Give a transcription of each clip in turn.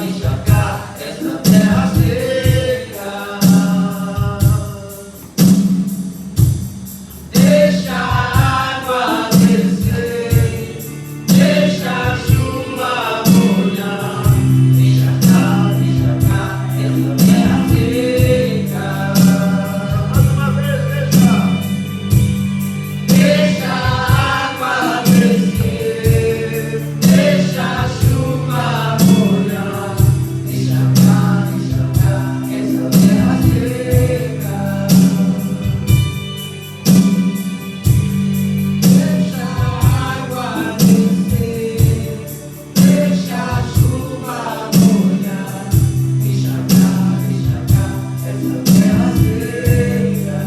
encharcar essa terra seca. Deixa a água descer, deixa a chuva molhar, encharcar essa terra seca. Mais uma vez, deixa a água descer, deixa a chuva molhar, encharcar essa terra seca. Deixa a água descer, deixa a chuva molhar, encharcar essa terra seca.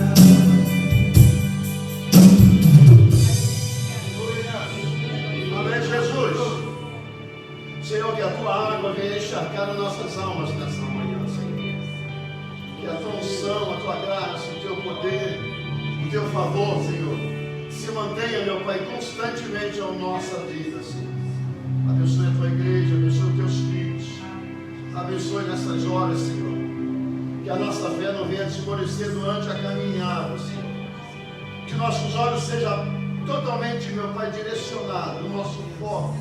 Amém, Jesus. Senhor, que a tua água venha encharcar as nossas almas nessa manhã, Senhor. Que a tua unção, a tua graça, o teu poder, o teu favor, Senhor, se mantenha, meu Pai, constantemente a nossa vida, Senhor. Abençoe a tua igreja, abençoe os teus filhos. Abençoe nessas horas, Senhor. Que a nossa fé não venha desmorecer durante a caminhada, Senhor. Que nossos olhos sejam totalmente, meu Pai, direcionados, o nosso foco,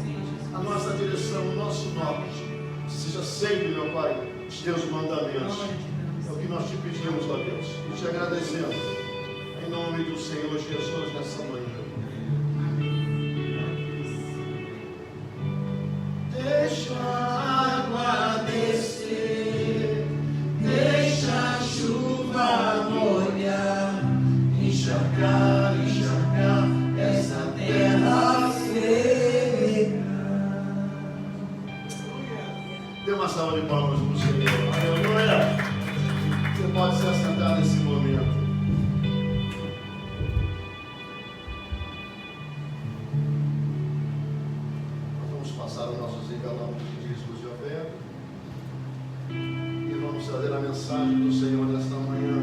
a nossa direção, o nosso norte, seja sempre, meu Pai, os teus mandamentos. É o que nós te pedimos, ó Deus, e te agradecemos, em nome do Senhor Jesus, nessa manhã. Deixa a água descer, deixa a chuva molhar, encharcar essa terra seca. Dê uma salva de palmas para o Senhor. Aleluia. Você pode se assentar nesse momento. Nós vamos passar os nossos envelopes de discos de oferta e vamos trazer a mensagem do Senhor nesta manhã,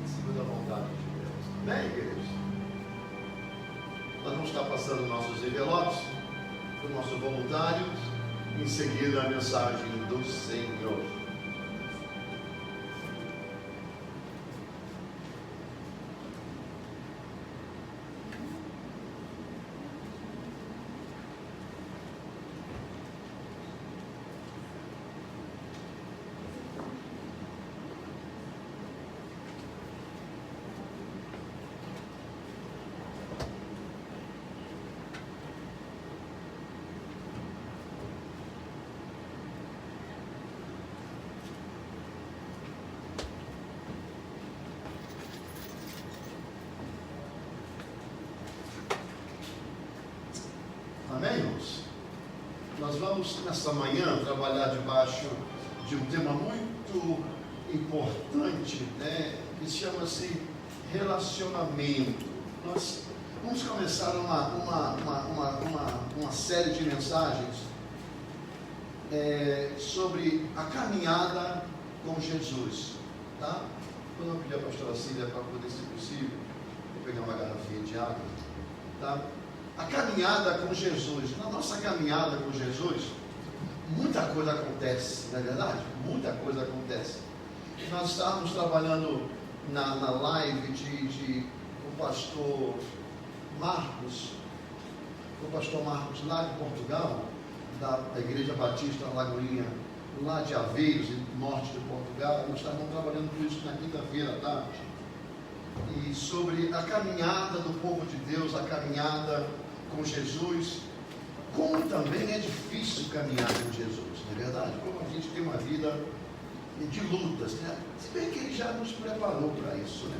segundo a vontade de Deus. Amém, queridos? Nós vamos estar passando nossos envelopes para o nosso voluntário. Em seguida, a mensagem do Senhor. Amém, irmãos? Nós vamos, nessa manhã, trabalhar debaixo de um tema muito importante, né, que chama-se relacionamento. Nós vamos começar uma série de mensagens sobre a caminhada com Jesus, tá? Eu vou pedir a pastora Cília para poder, se possível, vou pegar uma garrafinha de água, tá? A caminhada com Jesus. Na nossa caminhada com Jesus, muita coisa acontece, não é verdade? Muita coisa acontece. Nós estávamos trabalhando na live com o pastor Marcos, lá de Portugal, da Igreja Batista Lagoinha, lá de Aveiros, norte de Portugal. Nós estávamos trabalhando com isso na quinta-feira à tarde. E sobre a caminhada do povo de Deus, a caminhada com Jesus, como também é difícil caminhar com Jesus, não é verdade? Como a gente tem uma vida de lutas, né? Se bem que Ele já nos preparou para isso, né?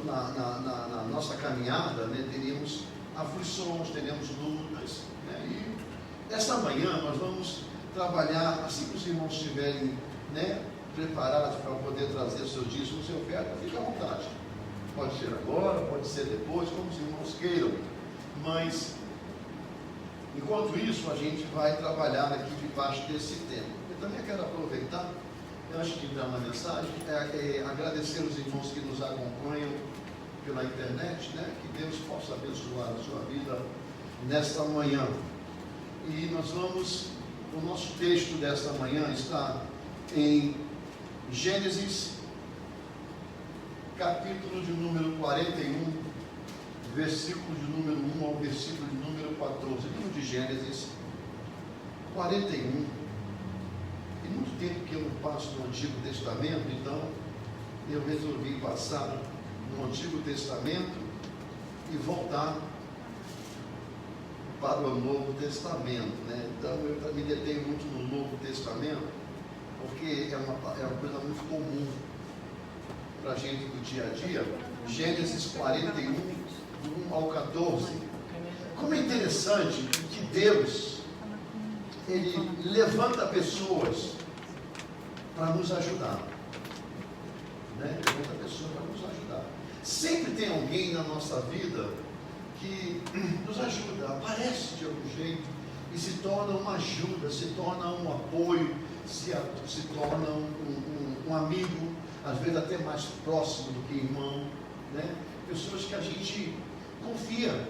Na nossa caminhada, né, teríamos aflições, teríamos lutas, né? E esta manhã nós vamos trabalhar, assim que os irmãos estiverem, né, preparados para poder trazer seus dízimos e oferta, fique à vontade. Pode ser agora, pode ser depois, como os irmãos queiram. Mas, enquanto isso, a gente vai trabalhar aqui debaixo desse tema. Eu também quero aproveitar, antes de entrar na mensagem, agradecer os irmãos que nos acompanham pela internet, né? Que Deus possa abençoar a sua vida nesta manhã. E nós vamos O nosso texto desta manhã está em Gênesis, capítulo de número 41, versículo de número 1 ao versículo de número 14. Livro de Gênesis 41. Tem muito tempo que eu não passo no Antigo Testamento, então eu resolvi passar no Antigo Testamento e voltar para o Novo Testamento, né? Então eu me detenho muito no Novo Testamento, porque é uma coisa muito comum para a gente do dia a dia. Gênesis 41, do 1 ao 14. Como é interessante que Deus, Ele levanta pessoas para nos ajudar, né? Levanta pessoas para nos ajudar. Sempre tem alguém na nossa vida que nos ajuda, aparece de algum jeito e se torna uma ajuda, se torna um apoio, se torna um amigo, às vezes até mais próximo do que irmão, né? Pessoas que a gente confia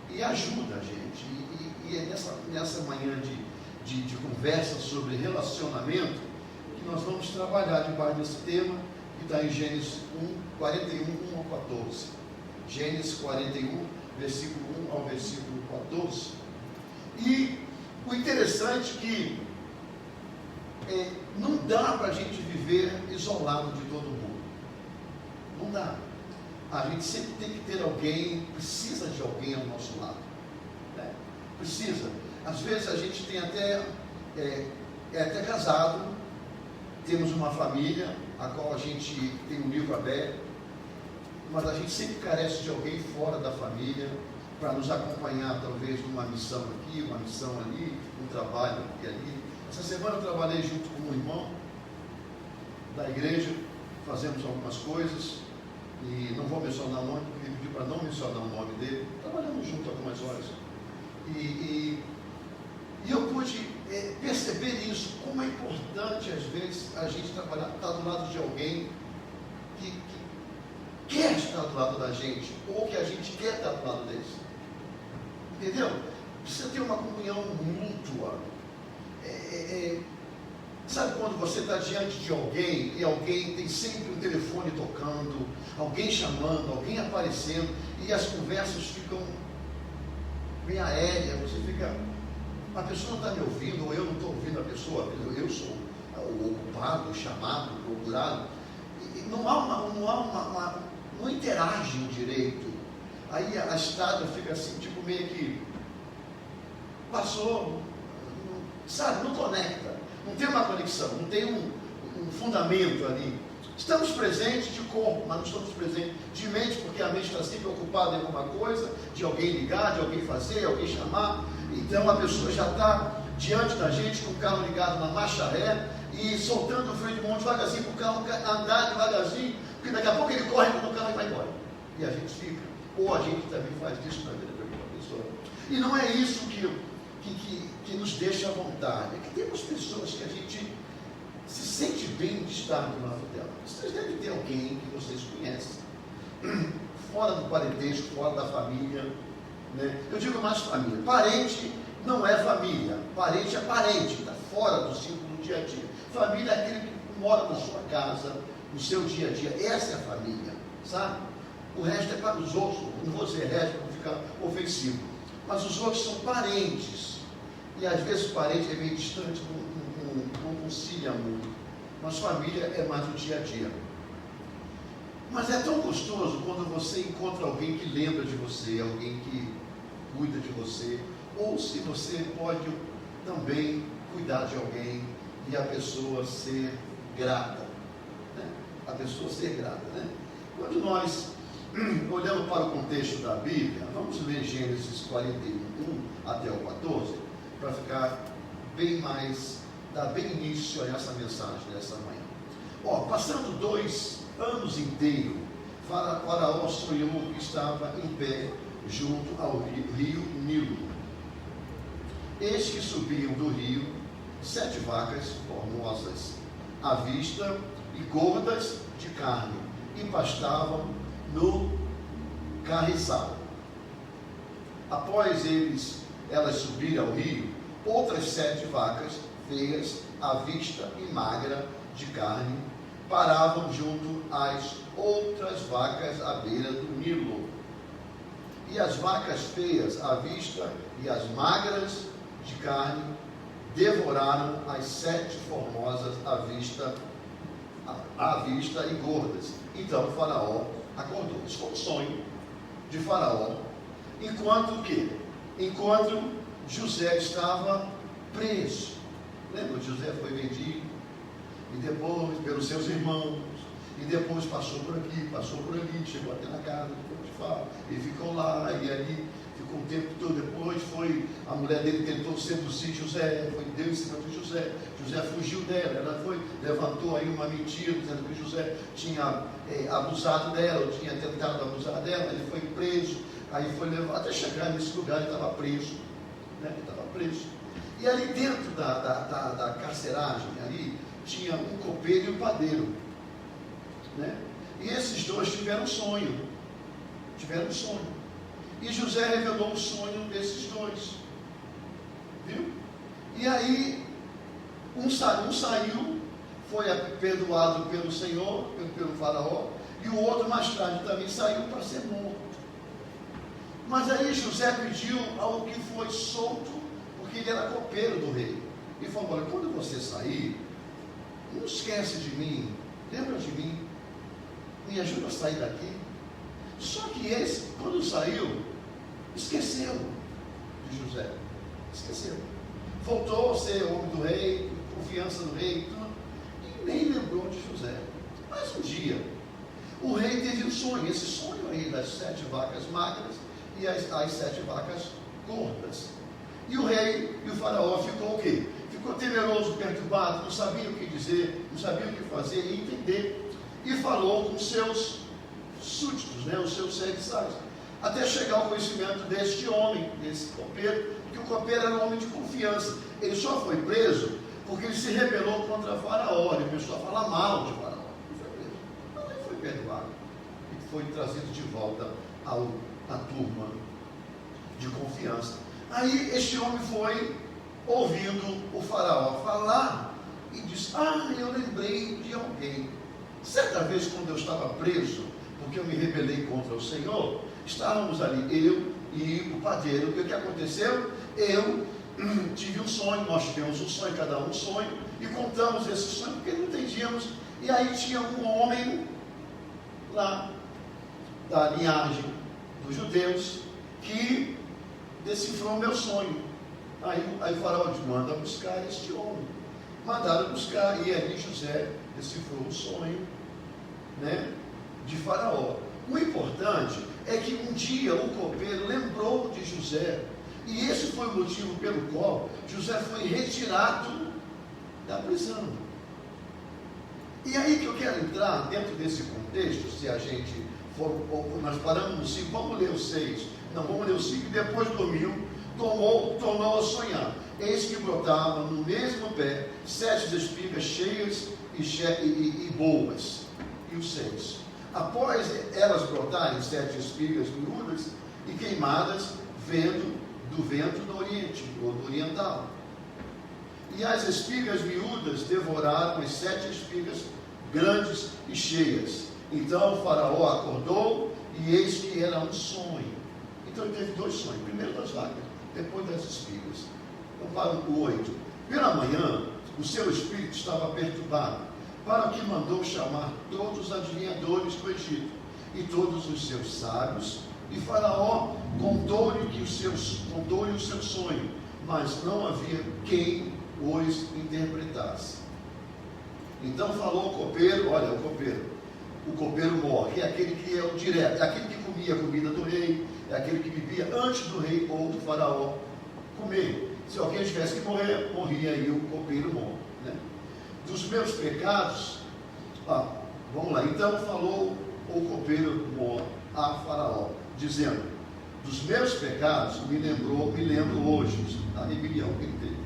e ajuda a gente. E é nessa manhã de conversa sobre relacionamento que nós vamos trabalhar debaixo desse tema que está em Gênesis 41, 1 ao 14. Gênesis 41, versículo 1 ao versículo 14. E o interessante é que não dá para a gente viver isolado de todo mundo. Não dá. A gente sempre tem que ter alguém, precisa de alguém ao nosso lado, né? Precisa. Às vezes a gente tem até até casado, temos uma família, a qual a gente tem um livro aberto, mas a gente sempre carece de alguém fora da família para nos acompanhar, talvez numa missão aqui, uma missão ali, um trabalho aqui e ali. Essa semana eu trabalhei junto com um irmão da igreja, fazemos algumas coisas, e não vou mencionar o nome, porque ele pediu para não mencionar o nome dele. Trabalhamos junto algumas horas. E eu pude perceber isso, como é importante às vezes a gente trabalhar, estar do lado de alguém que quer estar do lado da gente, ou que a gente quer estar do lado deles. Entendeu? Precisa ter uma comunhão mútua. Sabe quando você está diante de alguém e alguém tem sempre um telefone tocando, alguém chamando, alguém aparecendo, e as conversas ficam bem aéreas, você fica, a pessoa não está me ouvindo, ou eu não estou ouvindo a pessoa, eu sou o ocupado, o chamado, o procurado, e não interagem direito. Aí a estrada fica assim, tipo meio que passou, sabe, não conecta, não tem uma conexão, não tem um fundamento ali. Estamos presentes de corpo, mas não estamos presentes de mente, porque a mente está sempre ocupada em alguma coisa, de alguém ligar, de alguém fazer, alguém chamar. Então a pessoa já está diante da gente com o carro ligado na marcha ré e soltando o freio de mão devagarzinho para o carro andar devagarzinho, porque daqui a pouco ele corre quando o carro vai embora. E a gente fica, ou a gente também faz isso na vida da pessoa. E não é isso que nos deixa à vontade, é que temos pessoas que a gente se sente bem de estar do lado dela. Vocês devem ter alguém que vocês conhecem, fora do parentesco, fora da família, né? Eu digo mais família. Parente não é família, parente é parente, está fora do círculo do dia a dia. Família é aquele que mora na sua casa, no seu dia a dia. Essa é a família, sabe? O resto é para os outros, não vou dizer resto para não ficar ofensivo, mas os outros são parentes, e às vezes o parente é meio distante, não concilia muito, mas família é mais o dia a dia. Mas é tão gostoso quando você encontra alguém que lembra de você, alguém que cuida de você, ou se você pode também cuidar de alguém e a pessoa ser grata, né? A pessoa ser grata, né? Quando nós olhamos para o contexto da Bíblia, vamos ler Gênesis 41, 1 até o 14, para ficar bem mais, dar bem início a essa mensagem dessa manhã. Passando 2 anos inteiros, Faraó sonhou que estava em pé junto ao rio Nilo. Eis que subiam do rio 7 vacas formosas, à vista e gordas de carne, e pastavam no carriçal. Após elas subirem ao rio, outras 7 vacas feias, à vista e magra de carne, paravam junto às outras vacas à beira do Nilo. E as vacas feias à vista e as magras de carne devoraram as 7 formosas à vista e gordas. Então o faraó acordou. Isso foi um sonho de faraó. Enquanto José estava preso. Lembra? José foi vendido, e depois pelos seus irmãos, e depois passou por aqui, passou por ali, chegou até na casa de Potifar, ele ficou lá, e ali ficou um tempo todo. Depois a mulher dele tentou seduzir José, deu em cima de José. José fugiu dela, ela levantou aí uma mentira, dizendo que José tinha abusado dela, ou tinha tentado abusar dela. Ele foi preso, aí foi levado, até chegar nesse lugar ele estava preso, né? Ele estava preso. E ali dentro da carceragem, ali tinha um copeiro e um padeiro, né? E esses dois tiveram um sonho. E José revelou o sonho desses dois, viu? E aí um saiu, foi perdoado pelo Senhor, pelo faraó, e o outro mais tarde também saiu para ser morto. Mas aí José pediu ao que foi solto, porque ele era copeiro do rei, e falou: olha, quando você sair, não esquece de mim, lembra de mim, me ajuda a sair daqui. Só que esse, quando saiu, esqueceu de José, esqueceu, voltou a ser homem do rei, confiança do rei, tudo, e nem lembrou de José. Mas um dia o rei teve um sonho, esse sonho aí das 7 vacas magras e as 7 vacas gordas. E o rei e o faraó ficou o quê? Ficou temeroso, perturbado, não sabia o que dizer, não sabia o que fazer e entender. E falou com seus súditos, né, os seus serviçais, até chegar ao conhecimento deste homem, desse copeiro, que o copeiro era um homem de confiança. Ele só foi preso porque ele se rebelou contra Faraó, ele começou a falar mal de Faraó. Ele foi preso, mas ele foi perdoado e foi trazido de volta à turma de confiança. Aí este homem foi ouvindo o Faraó falar e disse: eu lembrei de alguém. Certa vez, quando eu estava preso, porque eu me rebelei contra o Senhor, estávamos ali, eu e o padeiro. E o que aconteceu? Eu tive um sonho, nós tivemos um sonho, cada um sonho, e contamos esse sonho porque não entendíamos. E aí tinha um homem lá da linhagem dos judeus que decifrou meu sonho. Aí o faraó disse: manda buscar este homem. Mandaram buscar, e ali José decifrou o sonho, né, de Faraó. O importante é que um dia o copeiro lembrou de José, e esse foi o motivo pelo qual José foi retirado da prisão. E aí que eu quero entrar dentro desse contexto. Se a gente for, nós paramos no 5, vamos ler o 6, não, vamos ler o 5. Depois dormiu, tornou a sonhar. Eis que brotavam no mesmo pé 7 espigas cheias e boas. E o 6. Após elas brotarem 7 espigas miúdas e queimadas, do vento do oriente, ou do oriental. E as espigas miúdas devoraram as 7 espigas grandes e cheias. Então o faraó acordou, e eis que era um sonho. Então ele teve 2 sonhos: primeiro das vacas, depois das espigas. Então para o 8. Pela manhã, o seu espírito estava perturbado, para o que mandou chamar todos os adivinhadores do Egito e todos os seus sábios, e Faraó contou-lhe o seu sonho, mas não havia quem os interpretasse. Então falou o copeiro: olha, o copeiro morre, é aquele que é o direto, é aquele que comia a comida do rei, é aquele que vivia antes do rei ou do faraó comer. Se alguém tivesse que morrer, morria, e o copeiro morre, né? Dos meus pecados, vamos lá. Então falou o copeiro a Faraó, dizendo: dos meus pecados me lembro hoje, a rebelião que ele teve.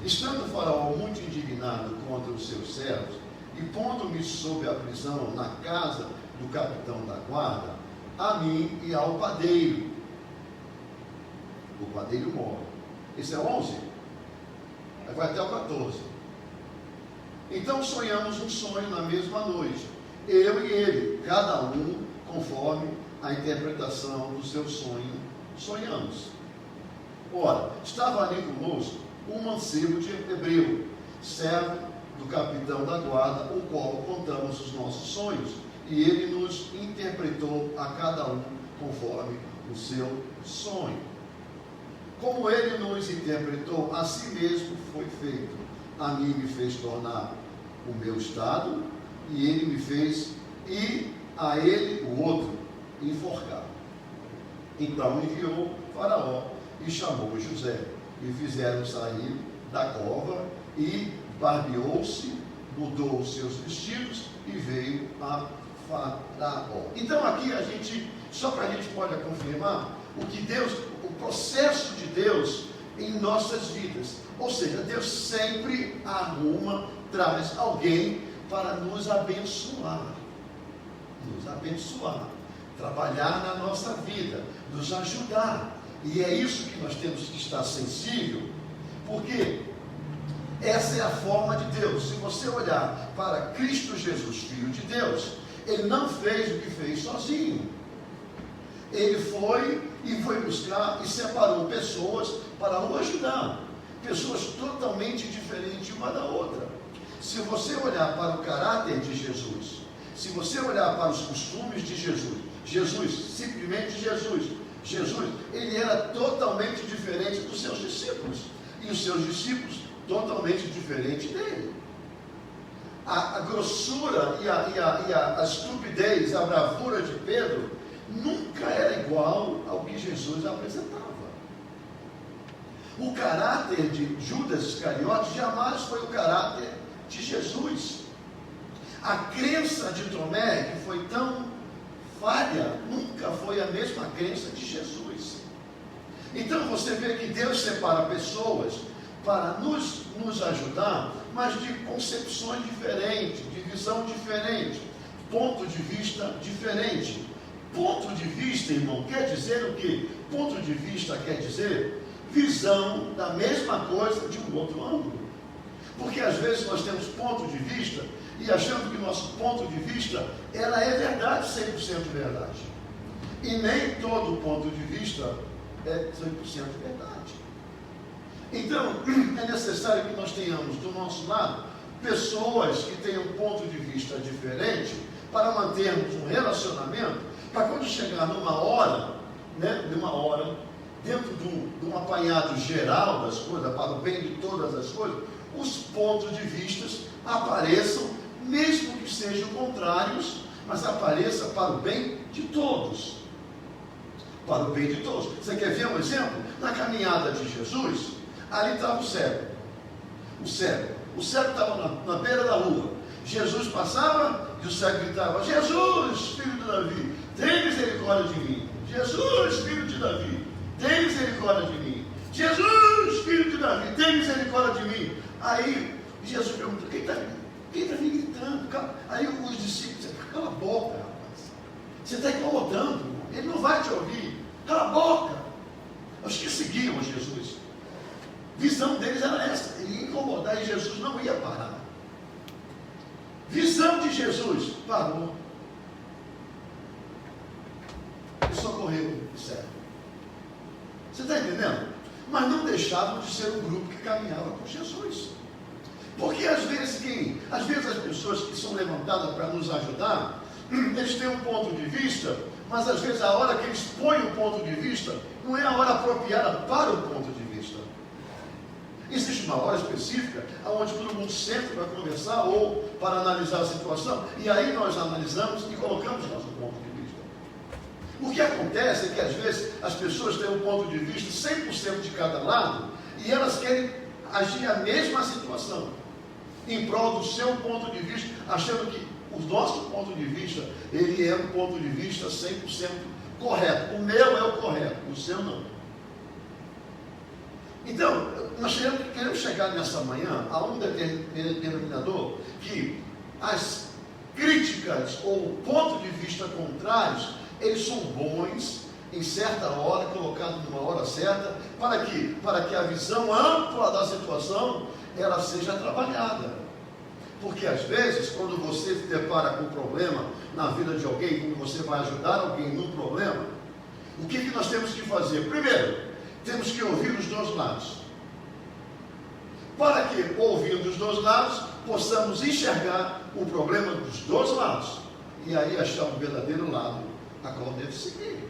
Estando o Faraó muito indignado contra os seus servos, e pondo-me sob a prisão na casa do capitão da guarda, a mim e ao padeiro. O padeiro morre. Esse é 11? Aí vai até o 14. Então sonhamos um sonho na mesma noite, eu e ele, cada um conforme a interpretação do seu sonho, sonhamos. Ora, estava ali conosco um mancebo de hebreu, servo do capitão da guarda, o qual contamos os nossos sonhos, e ele nos interpretou a cada um conforme o seu sonho. Como ele nos interpretou, assim mesmo foi feito. A mim me fez tornar o meu estado, e ele me fez, e a ele o outro, enforcar. Então enviou Faraó e chamou José, e fizeram sair da cova, e barbeou-se, mudou os seus vestidos, e veio a Faraó. Então aqui a gente, só para a gente poder confirmar, o processo de Deus em nossas vidas. Ou seja, Deus sempre traz alguém para nos abençoar. Nos abençoar. Trabalhar na nossa vida. Nos ajudar. E é isso que nós temos que estar sensível. Porque essa é a forma de Deus. Se você olhar para Cristo Jesus, Filho de Deus, Ele não fez o que fez sozinho. Ele foi buscar e separou pessoas para o ajudar. Pessoas totalmente diferentes uma da outra. Se você olhar para o caráter de Jesus, se você olhar para os costumes de simplesmente Jesus, ele era totalmente diferente dos seus discípulos. E os seus discípulos totalmente diferentes dele. A grossura e a estupidez, a bravura de Pedro nunca era igual ao que Jesus apresentava. O caráter de Judas Iscariote jamais foi o caráter de Jesus. A crença de Tomé, que foi tão falha, nunca foi a mesma crença de Jesus. Então você vê que Deus separa pessoas para nos ajudar, mas de concepções diferentes, de visão diferente, ponto de vista diferente. Ponto de vista, irmão, quer dizer o quê? Ponto de vista quer dizer visão da mesma coisa de um outro ângulo. Porque às vezes nós temos ponto de vista e achamos que nosso ponto de vista, ela é verdade, 100% verdade. E nem todo ponto de vista é 100% verdade. Então, é necessário que nós tenhamos do nosso lado pessoas que tenham ponto de vista diferente para mantermos um relacionamento, para quando chegar numa hora, dentro de um apanhado geral das coisas, para o bem de todas as coisas, os pontos de vista apareçam, mesmo que sejam contrários, mas apareça para o bem de todos. Para o bem de todos. Você quer ver um exemplo? Na caminhada de Jesus, ali estava o cego. O cego estava na beira da rua. Jesus passava e o cego gritava: Jesus, filho de Davi, tem misericórdia de mim. Jesus, filho de Davi, tem misericórdia de mim. Jesus, filho de Davi, tem misericórdia de mim. Aí Jesus pergunta: quem está me gritando? Aí os discípulos disseram: cala a boca, rapaz. Você está incomodando, ele não vai te ouvir. Cala a boca. Os que seguiam a Jesus, a visão deles era essa: ele ia incomodar e Jesus não ia parar. Visão de Jesus: parou e socorreu o cego. Você está entendendo? Mas não deixavam de ser um grupo que caminhava com Jesus. Porque às vezes as pessoas que são levantadas para nos ajudar, eles têm um ponto de vista, mas às vezes a hora que eles põem o ponto de vista, não é a hora apropriada para o ponto de vista. Existe uma hora específica, onde todo mundo senta para conversar ou para analisar a situação, e aí nós analisamos e colocamos nosso ponto de vista. O que acontece é que às vezes as pessoas têm um ponto de vista 100% de cada lado, e elas querem agir a mesma situação, em prol do seu ponto de vista, achando que o nosso ponto de vista, ele é um ponto de vista 100% correto. O meu é o correto, o seu não. Então, nós queremos chegar nessa manhã a um denominador que as críticas ou ponto de vista contrários, eles são bons em certa hora, colocados numa hora certa, para que a visão ampla da situação ela seja trabalhada. Porque às vezes, quando você se depara com um problema na vida de alguém, quando você vai ajudar alguém num problema, o que nós temos que fazer? Primeiro, temos que ouvir os dois lados. Para que, ouvindo os dois lados, possamos enxergar o problema dos dois lados. E aí achar um verdadeiro lado a qual deve seguir.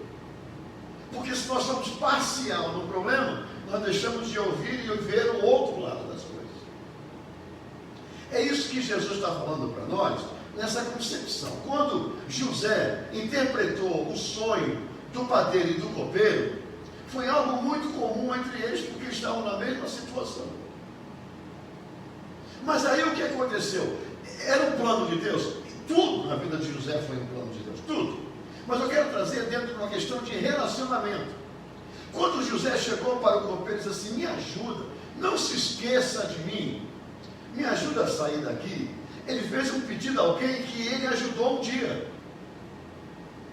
Porque se nós somos parcial no problema, nós deixamos de ouvir e ver o outro lado das coisas. É isso que Jesus está falando para nós, nessa concepção. Quando José interpretou o sonho do padeiro e do copeiro, foi algo muito comum entre eles, porque eles estavam na mesma situação. Mas aí o que aconteceu? Era um plano de Deus. Tudo na vida de José foi um plano de Deus, tudo. Mas eu quero trazer dentro de uma questão de relacionamento. Quando José chegou para o copeiro e disse assim: me ajuda, não se esqueça de mim, me ajuda a sair daqui. Ele fez um pedido a alguém que ele ajudou um dia.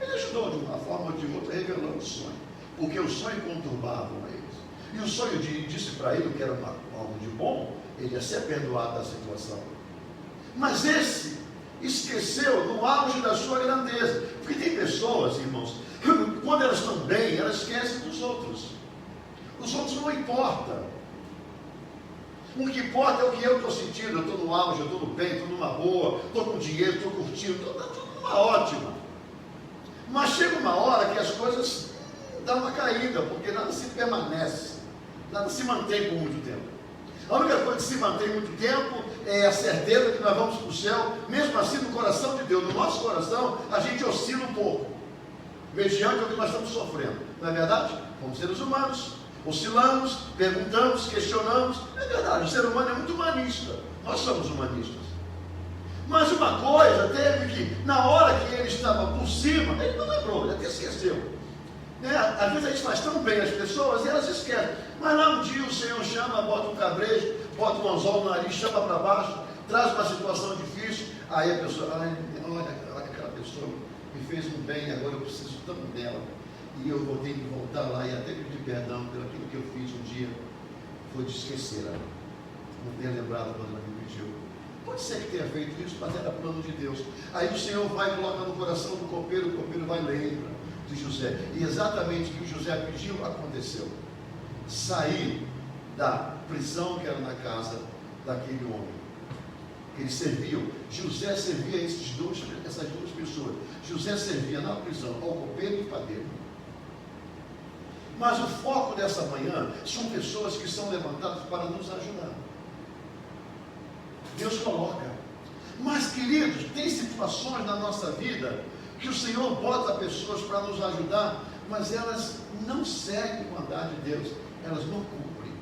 Ele ajudou de uma forma ou de outra, revelando o sonho, porque o sonho conturbava eles. E o sonho disse para ele que era algo de bom, ele ia ser perdoado da situação. Mas esse esqueceu no auge da sua grandeza. Porque tem pessoas, irmãos, quando elas estão bem, elas esquecem dos outros. Os outros não importam. O que importa é o que eu estou sentindo. Eu estou no auge, eu estou no bem, estou numa boa, estou com dinheiro, estou curtindo, estou numa ótima. Mas chega uma hora que as coisas dão uma caída, porque nada se permanece, nada se mantém por muito tempo. A única coisa que se mantém muito tempo é a certeza que nós vamos para o céu. Mesmo assim, no coração de Deus, no nosso coração, a gente oscila um pouco, mediante o que nós estamos sofrendo. Não é verdade? Como seres humanos, oscilamos, perguntamos, questionamos. É verdade, o ser humano é muito humanista. Nós somos humanistas. Mas uma coisa teve que, na hora que ele estava por cima, ele não lembrou, ele até esqueceu. Às vezes a gente faz tão bem as pessoas e elas esquecem. Mas lá um dia o Senhor chama, bota um cabrejo, bota um anzol no nariz, chama para baixo, traz uma situação difícil. Aí a pessoa, olha aquela pessoa me fez um bem e agora eu preciso tanto dela. E eu vou ter que voltar lá e até pedir perdão pelo aquilo que eu fiz um dia. Foi de esquecer ela. Não ter lembrado quando ela me pediu. Pode ser que tenha feito isso, mas era plano de Deus. Aí o Senhor vai e coloca no coração do copeiro, o copeiro vai e lembra de José. E exatamente o que o José pediu aconteceu. Sair da prisão que era na casa daquele homem. Eles serviam. José servia essas duas pessoas. José servia na prisão ao copeiro e ao padeiro. Mas o foco dessa manhã são pessoas que são levantadas para nos ajudar. Deus coloca. Mas, queridos, tem situações na nossa vida que o Senhor bota pessoas para nos ajudar, mas elas não seguem o mandar de Deus, elas não cumprem.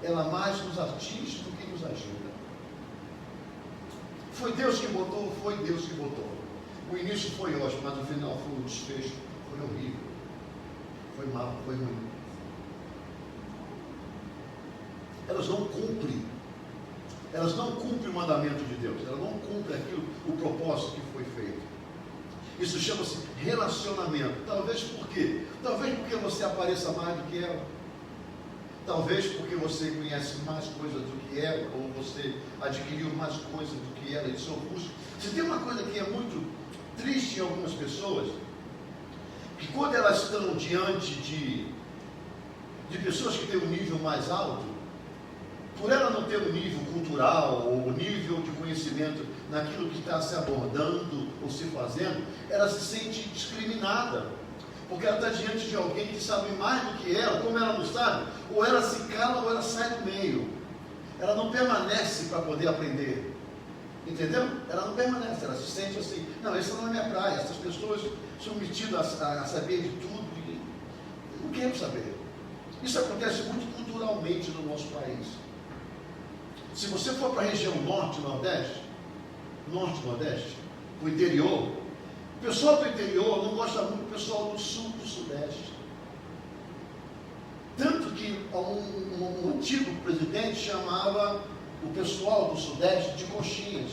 Ela mais nos atinge do que nos ajuda. Foi Deus que botou, foi Deus que botou. O início foi ótimo, mas o final foi um desfecho, foi horrível. Foi mal, foi ruim. Elas não cumprem. Elas não cumprem o mandamento de Deus. Elas não cumprem aquilo, o propósito que foi feito. Isso chama-se relacionamento. Talvez por quê? Talvez porque você apareça mais do que ela. Talvez porque você conhece mais coisas do que ela, ou você adquiriu mais coisas do que ela, isso ofusca. Se tem uma coisa que é muito triste em algumas pessoas, que quando elas estão diante de pessoas que têm um nível mais alto, por ela não ter um nível cultural ou um nível de conhecimento naquilo que está se abordando ou se fazendo, ela se sente discriminada, porque ela está diante de alguém que sabe mais do que ela. Como ela não sabe, ou ela se cala ou ela sai do meio, ela não permanece para poder aprender, entendeu? Ela não permanece, ela se sente assim, não, essa não é minha praia, essas pessoas são metidas a saber de tudo, eu não quero saber. Isso acontece muito culturalmente no nosso país. Se você for para a região norte, nordeste, o interior, o pessoal do interior não gosta muito do pessoal do sul, do sudeste. Tanto que um antigo presidente chamava o pessoal do sudeste de coxinhas.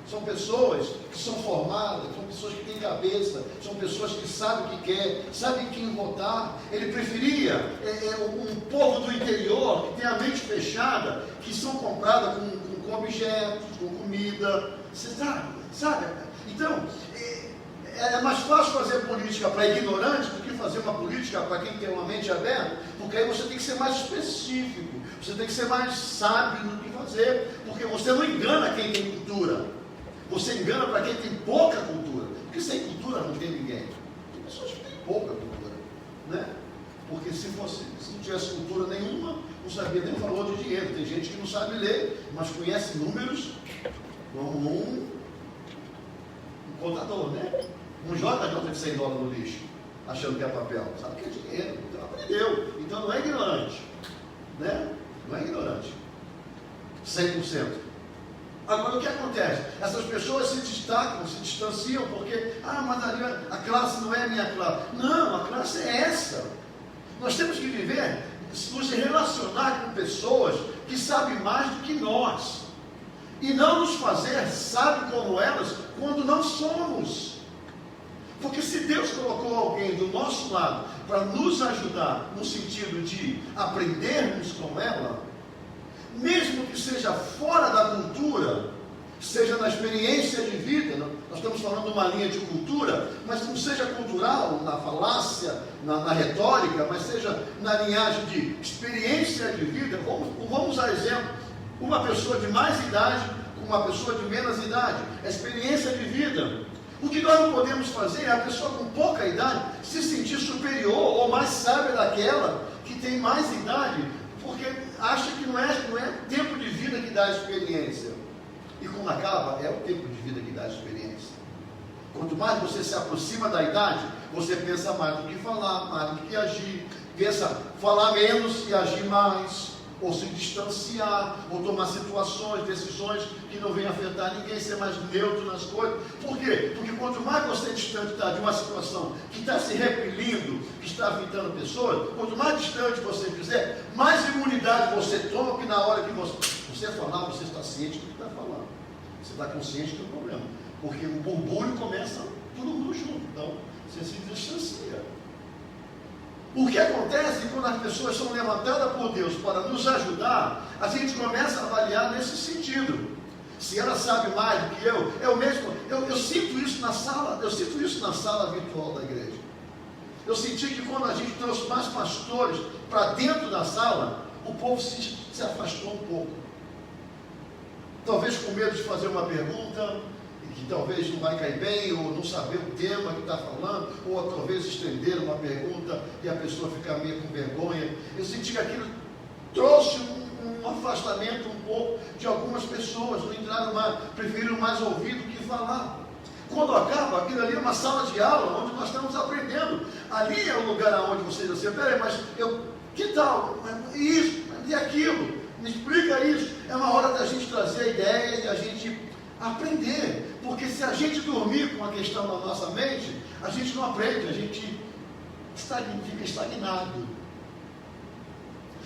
São pessoas que são formadas, são pessoas que têm cabeça, são pessoas que sabem o que quer, sabem quem votar. Ele preferia um povo do interior que tem a mente fechada, que são compradas com objetos, com comida. Você sabe? Então, é mais fácil fazer política para ignorantes do que fazer uma política para quem tem uma mente aberta, porque aí você tem que ser mais específico, você tem que ser mais sábio no que fazer, porque você não engana quem tem cultura. Você engana para quem tem pouca cultura, porque sem cultura não tem ninguém. Tem pessoas que têm pouca cultura, né? Porque se não tivesse cultura nenhuma, não sabia nem o valor de dinheiro. Tem gente que não sabe ler, mas conhece números como um contador, né? Não joga nota de $100 no lixo, achando que é papel. Sabe que é dinheiro, então aprendeu. Então não é ignorante, né? Não é ignorante, 100%. Agora, o que acontece? Essas pessoas se destacam, se distanciam, porque, mas a classe não é a minha classe. Não, a classe é essa. Nós temos que viver, nos relacionar com pessoas que sabem mais do que nós. E não nos fazer sábio como elas, quando não somos. Porque se Deus colocou alguém do nosso lado para nos ajudar, no sentido de aprendermos com ela, mesmo que seja fora da cultura, seja na experiência de vida, nós estamos falando de uma linha de cultura, mas não seja cultural, na falácia, na retórica, mas seja na linhagem de experiência de vida. Vamos usar exemplo, uma pessoa de mais idade com uma pessoa de menos idade, a experiência de vida. O que nós não podemos fazer é a pessoa com pouca idade se sentir superior ou mais sábia daquela que tem mais idade, porque acha que não é o tempo de vida que dá a experiência. E quando acaba, é o tempo de vida que dá a experiência. Quanto mais você se aproxima da idade, você pensa mais do que falar, mais do que agir. Pensa falar menos e agir mais. Ou se distanciar, ou tomar decisões que não venham afetar ninguém, ser mais neutro nas coisas. Por quê? Porque quanto mais você distante está de uma situação que está se repelindo, que está afetando pessoas, quanto mais distante você fizer, mais imunidade você toma, porque na hora que você falar, você está ciente do que está falando. Você está consciente do problema. Porque o burbúrio começa todo mundo junto. Então, você se distancia. O que acontece quando as pessoas são levantadas por Deus para nos ajudar, a gente começa a avaliar nesse sentido. Se ela sabe mais do que eu sinto isso na sala virtual da igreja. Eu senti que quando a gente trouxe mais pastores para dentro da sala, o povo se afastou um pouco. Talvez com medo de fazer uma pergunta que talvez não vai cair bem, ou não saber o tema que está falando, ou talvez estender uma pergunta e a pessoa ficar meio com vergonha. Eu senti que aquilo trouxe um afastamento um pouco de algumas pessoas, não entraram mais, preferiram mais ouvir do que falar. Quando acaba, aquilo ali é uma sala de aula, onde nós estamos aprendendo. Ali é o lugar onde você diz, peraí, mas que tal? Isso, e aquilo, me explica isso. É uma hora da gente trazer a ideia e a gente aprender, porque se a gente dormir com a questão na nossa mente, a gente não aprende, a gente fica estagnado.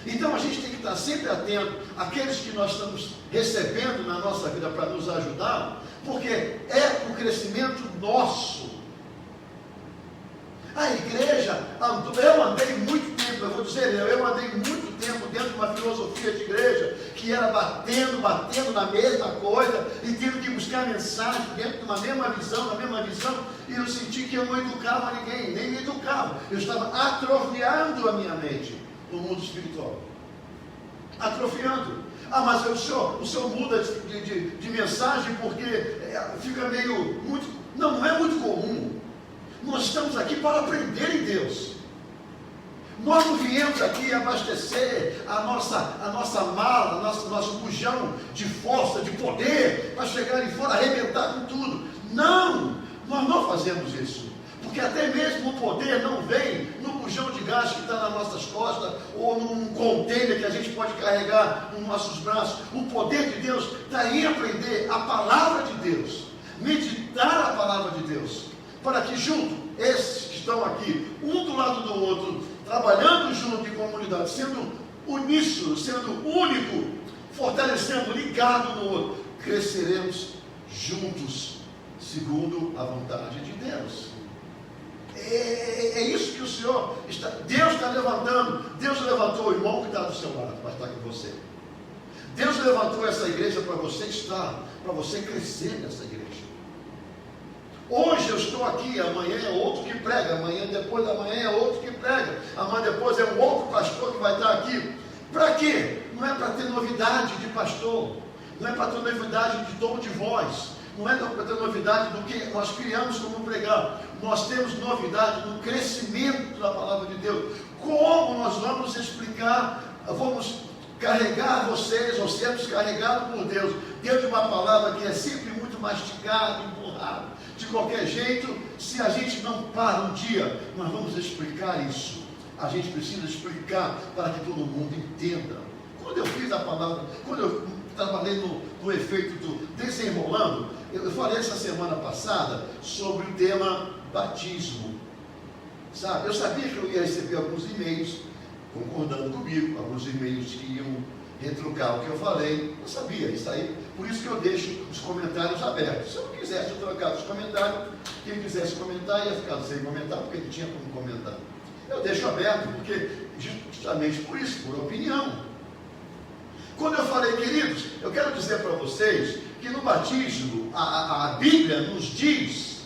Então a gente tem que estar sempre atento àqueles que nós estamos recebendo na nossa vida para nos ajudar, porque é o crescimento nosso. A igreja, eu andei muito tempo, eu vou dizer, eu andei muito tempo dentro de uma filosofia de igreja, que era batendo na mesma coisa, e tendo que buscar mensagem dentro de uma mesma visão, e eu senti que eu não educava ninguém, nem me educava, eu estava atrofiando a minha mente no mundo espiritual. Atrofiando. Mas o senhor muda de mensagem porque fica meio muito. Não é muito comum. Nós estamos aqui para aprender em Deus. Nós não viemos aqui abastecer a nossa mala, nosso bujão de força, de poder, para chegar ali fora, arrebentar com tudo. Não! Nós não fazemos isso. Porque até mesmo o poder não vem no bujão de gás que está nas nossas costas, ou num container que a gente pode carregar nos nossos braços. O poder de Deus está em aprender a palavra de Deus, meditar a palavra de Deus, para que junto, esses que estão aqui, um do lado do outro, trabalhando junto em comunidade, sendo uníssono, sendo único, fortalecendo, ligado no outro, cresceremos juntos, segundo a vontade de Deus. É isso que o Senhor está, Deus está levantando. Deus levantou o irmão que está do seu lado para estar com você. Deus levantou essa igreja para você estar, para você crescer nessa igreja. Hoje eu estou aqui, amanhã é outro que prega, amanhã depois da manhã é outro que prega, amanhã depois é um outro pastor que vai estar aqui. Para quê? Não é para ter novidade de pastor, não é para ter novidade de tom de voz, não é para ter novidade do que nós criamos como pregar. Nós temos novidade no crescimento da palavra de Deus. Como nós vamos explicar, vamos carregar vocês, ou sermos carregados por Deus, dentro de uma palavra que é sempre muito mastigada, empurrada, de qualquer jeito. Se a gente não para um dia, nós vamos explicar isso. A gente precisa explicar para que todo mundo entenda. Quando eu fiz a palavra, quando eu trabalhei no efeito do desenrolando, eu falei essa semana passada sobre o tema batismo. Sabe, eu sabia que eu ia receber alguns e-mails concordando comigo, alguns e-mails que iam retrucar o que eu falei. Eu sabia isso aí, por isso que eu deixo os comentários abertos. Se eu não quisesse trocar os comentários, quem quisesse comentar ia ficar sem comentar, porque não tinha como comentar. Eu deixo aberto, porque justamente por isso, por opinião. Quando eu falei, queridos, eu quero dizer para vocês que no batismo, a Bíblia nos diz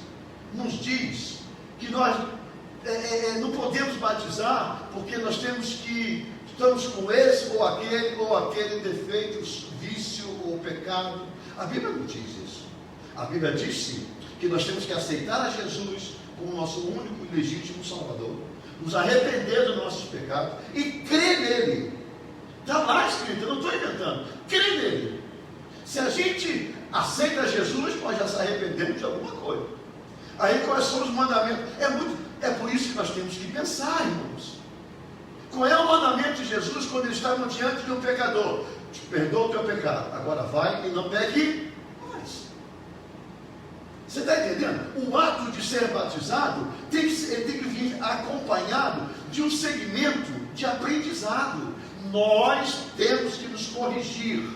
que nós não podemos batizar porque nós estamos com esse ou aquele defeito, vício ou pecado. A Bíblia não diz isso. A Bíblia diz sim, que nós temos que aceitar a Jesus como nosso único e legítimo Salvador, nos arrepender dos nossos pecados e crer nele. Está lá escrito, eu não estou inventando. Crer nele. Se a gente aceita Jesus, nós já se arrependemos de alguma coisa. Aí quais são os mandamentos? É por isso que nós temos que pensar, irmãos. Qual é o mandamento de Jesus quando ele está diante de um pecador? Te perdoa o teu pecado. Agora vai e não pegue mais. Você está entendendo? O ato de ser batizado tem que vir acompanhado de um segmento de aprendizado. Nós temos que nos corrigir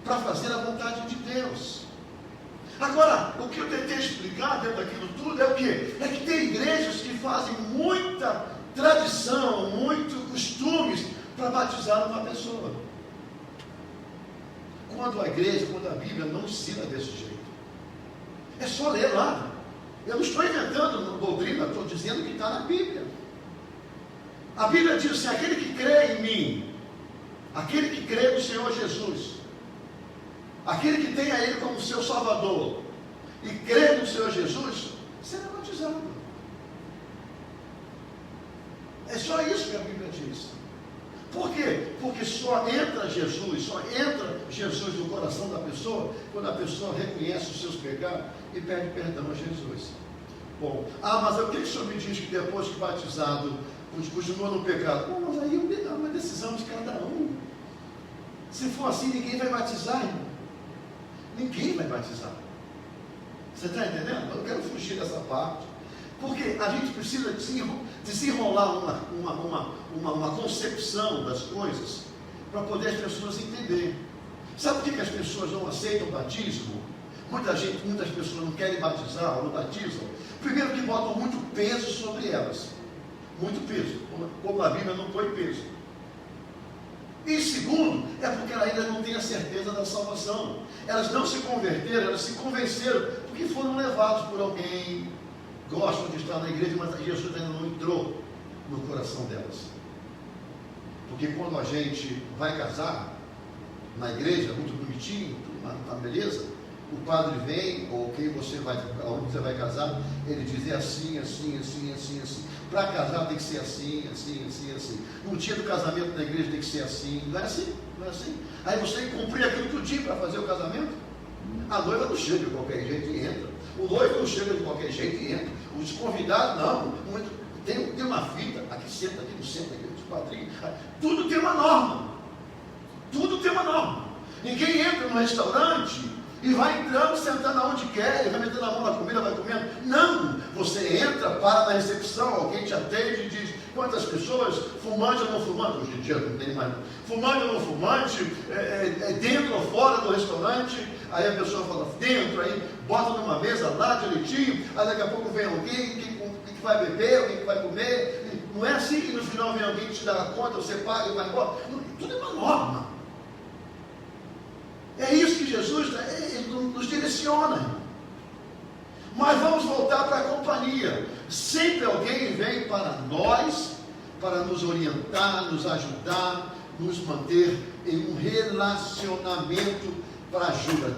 para fazer a vontade de Deus. Agora, o que eu tentei explicar dentro daquilo tudo é o quê? É que tem igrejas que fazem muita tradição, muito costumes para batizar uma pessoa. Quando a igreja, quando a Bíblia não ensina desse jeito. É só ler lá. Eu não estou inventando doutrina, estou dizendo que está na Bíblia. A Bíblia diz assim: aquele que crê em mim, aquele que crê no Senhor Jesus, aquele que tem a Ele como seu Salvador e crê no Senhor Jesus, será batizado. É só isso que a Bíblia diz. Por quê? Porque só entra Jesus no coração da pessoa quando a pessoa reconhece os seus pecados e pede perdão a Jesus. Bom, mas o que o Senhor me diz que depois que batizado continua no pecado? Bom, mas aí é uma decisão de cada um. Se for assim, ninguém vai batizar, irmão. Ninguém vai batizar. Você está entendendo? Eu quero fugir dessa parte. Porque a gente precisa desenrolar uma concepção das coisas para poder as pessoas entenderem. Sabe por que as pessoas não aceitam o batismo? Muitas pessoas não querem batizar ou não batizam. Primeiro que botam muito peso sobre elas. Muito peso. Como a Bíblia não põe peso. E segundo, é porque elas ainda não têm a certeza da salvação. Elas não se converteram, elas se convenceram porque foram levados por alguém. Gostam de estar na igreja, mas Jesus ainda não entrou no coração delas. Porque quando a gente vai casar na igreja, muito bonitinho, uma beleza, o padre vem, ou quem você vai, onde você vai casar, ele diz: é assim, assim, assim, assim, assim. Para casar tem que ser assim, assim, assim, assim. No dia do casamento na igreja tem que ser assim. Não é assim, não é assim. Aí você tem que cumprir aquilo tudinho para fazer o casamento. A noiva não chega de qualquer jeito e entra. O noivo não chega de qualquer jeito e entra. Os convidados não. Tem uma fita, aqui senta, aqui não senta, aqui os padrinhos. Tudo tem uma norma. Tudo tem uma norma. Ninguém entra no restaurante e vai entrando, sentando aonde quer, e vai metendo a mão na comida, vai comendo. Não! Você entra, para na recepção, alguém te atende e diz: quantas pessoas, fumante ou não fumante? Hoje em dia não tem mais. Fumante ou não fumante, dentro ou fora do restaurante, aí a pessoa fala dentro, aí bota numa mesa lá direitinho, aí daqui a pouco vem alguém que vai beber, alguém que vai comer. Não é assim que no final vem alguém que te dá a conta, você paga e vai embora. Tudo é uma norma. É isso que Jesus ele nos direciona, irmão. Mas vamos voltar para a companhia. Sempre alguém vem para nós, para nos orientar, nos ajudar, nos manter em um relacionamento para ajuda.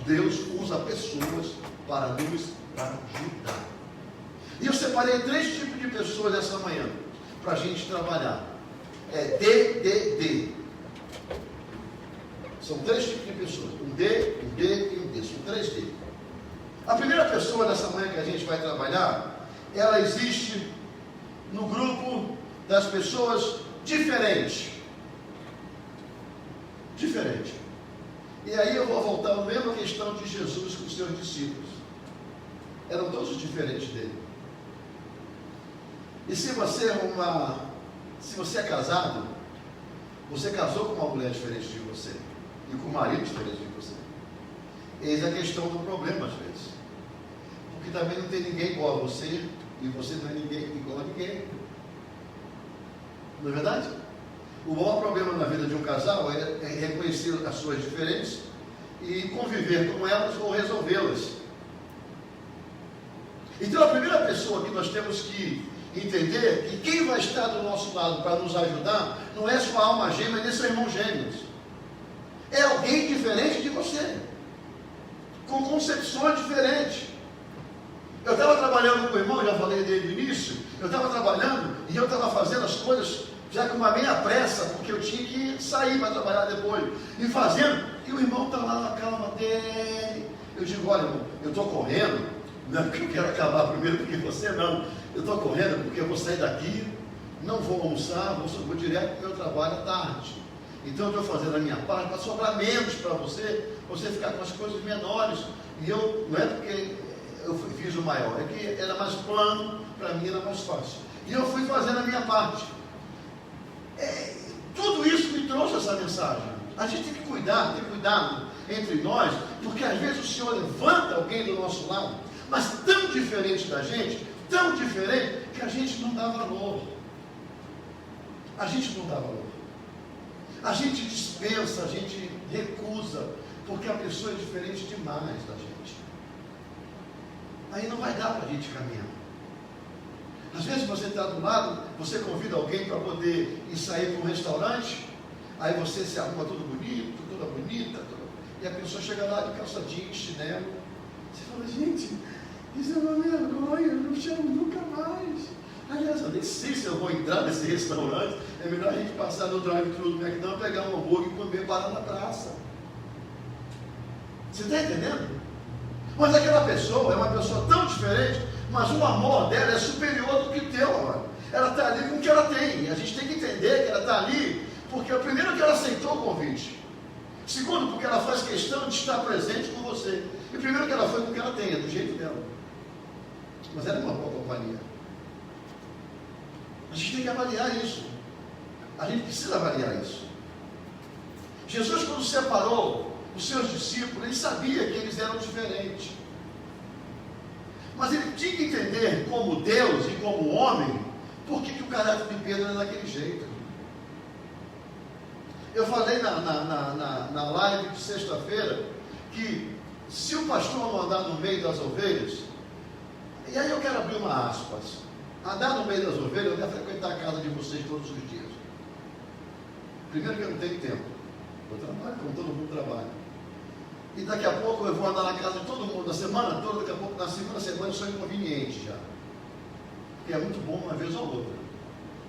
Deus usa pessoas para nos ajudar. E eu separei 3 tipos de pessoas essa manhã, para a gente trabalhar. É D. São 3 tipos de pessoas. Um D, um D e um D. São 3 D. A primeira pessoa dessa manhã que a gente vai trabalhar, ela existe no grupo das pessoas diferentes. Diferente. E aí eu vou voltar à mesma questão de Jesus com os seus discípulos. Eram todos diferentes dele. E se você é casado, você casou com uma mulher diferente de você e com um marido diferente de você. Eis a questão do problema às vezes. Porque também não tem ninguém igual a você e você não é ninguém igual a ninguém. Não é verdade? O maior problema na vida de um casal é reconhecer as suas diferenças e conviver com elas ou resolvê-las. Então a primeira pessoa que nós temos que entender que quem vai estar do nosso lado para nos ajudar não é sua alma gêmea nem seu irmão gêmeos. É alguém diferente de você, com concepções diferentes. Eu estava trabalhando com o irmão, já falei desde o início, eu estava trabalhando e eu estava fazendo as coisas já com uma meia pressa, porque eu tinha que sair para trabalhar depois, e fazendo, e o irmão está lá na calma dele. Eu digo, olha irmão, eu estou correndo, não é porque eu quero acabar primeiro porque você não, eu estou correndo porque eu vou sair daqui, não vou almoçar, vou direto para o meu trabalho à tarde. Então eu estou fazendo a minha parte para sobrar menos para você ficar com as coisas menores. E eu, não é porque eu fiz o maior, é que era mais plano, para mim era mais fácil. E eu fui fazendo a minha parte. Tudo isso me trouxe essa mensagem. A gente tem que cuidar, ter cuidado entre nós, porque às vezes o Senhor levanta alguém do nosso lado, mas tão diferente da gente, tão diferente, que a gente não dá valor. A gente não dá valor. A gente dispensa, a gente recusa, porque a pessoa é diferente demais da gente. Aí não vai dar para a gente caminhar. Às vezes você está do lado, você convida alguém para poder ir sair para um restaurante, aí você se arruma tudo bonito, toda bonita, e a pessoa chega lá de calça jeans, chinelo. Você fala, gente, isso é uma vergonha, eu não chamo nunca mais. Aliás, eu nem sei se eu vou entrar nesse restaurante, é melhor a gente passar no drive-thru do McDonald's, pegar um hambúrguer e comer parar na praça. Você está entendendo? Mas aquela pessoa é uma pessoa tão diferente, mas o amor dela é superior do que o teu, amor. Ela está ali com o que ela tem. E a gente tem que entender que ela está ali, porque primeiro que ela aceitou o convite. Segundo, porque ela faz questão de estar presente com você. E primeiro que ela foi com o que ela tem, é do jeito dela. Mas ela é uma boa companhia. A gente tem que avaliar isso. A gente precisa avaliar isso. Jesus, quando separou os seus discípulos, ele sabia que eles eram diferentes. Mas ele tinha que entender, como Deus e como homem, por que o caráter de Pedro era daquele jeito. Eu falei na live de sexta-feira que se o pastor não andar no meio das ovelhas, e aí eu quero abrir uma aspas, andar no meio das ovelhas, eu devo frequentar a casa de vocês todos os dias. Primeiro que eu não tenho tempo, eu trabalho como todo mundo trabalha. E daqui a pouco eu vou andar na casa de todo mundo, na semana toda, daqui a pouco na segunda semana eu sou inconveniente já. Porque é muito bom uma vez ou outra.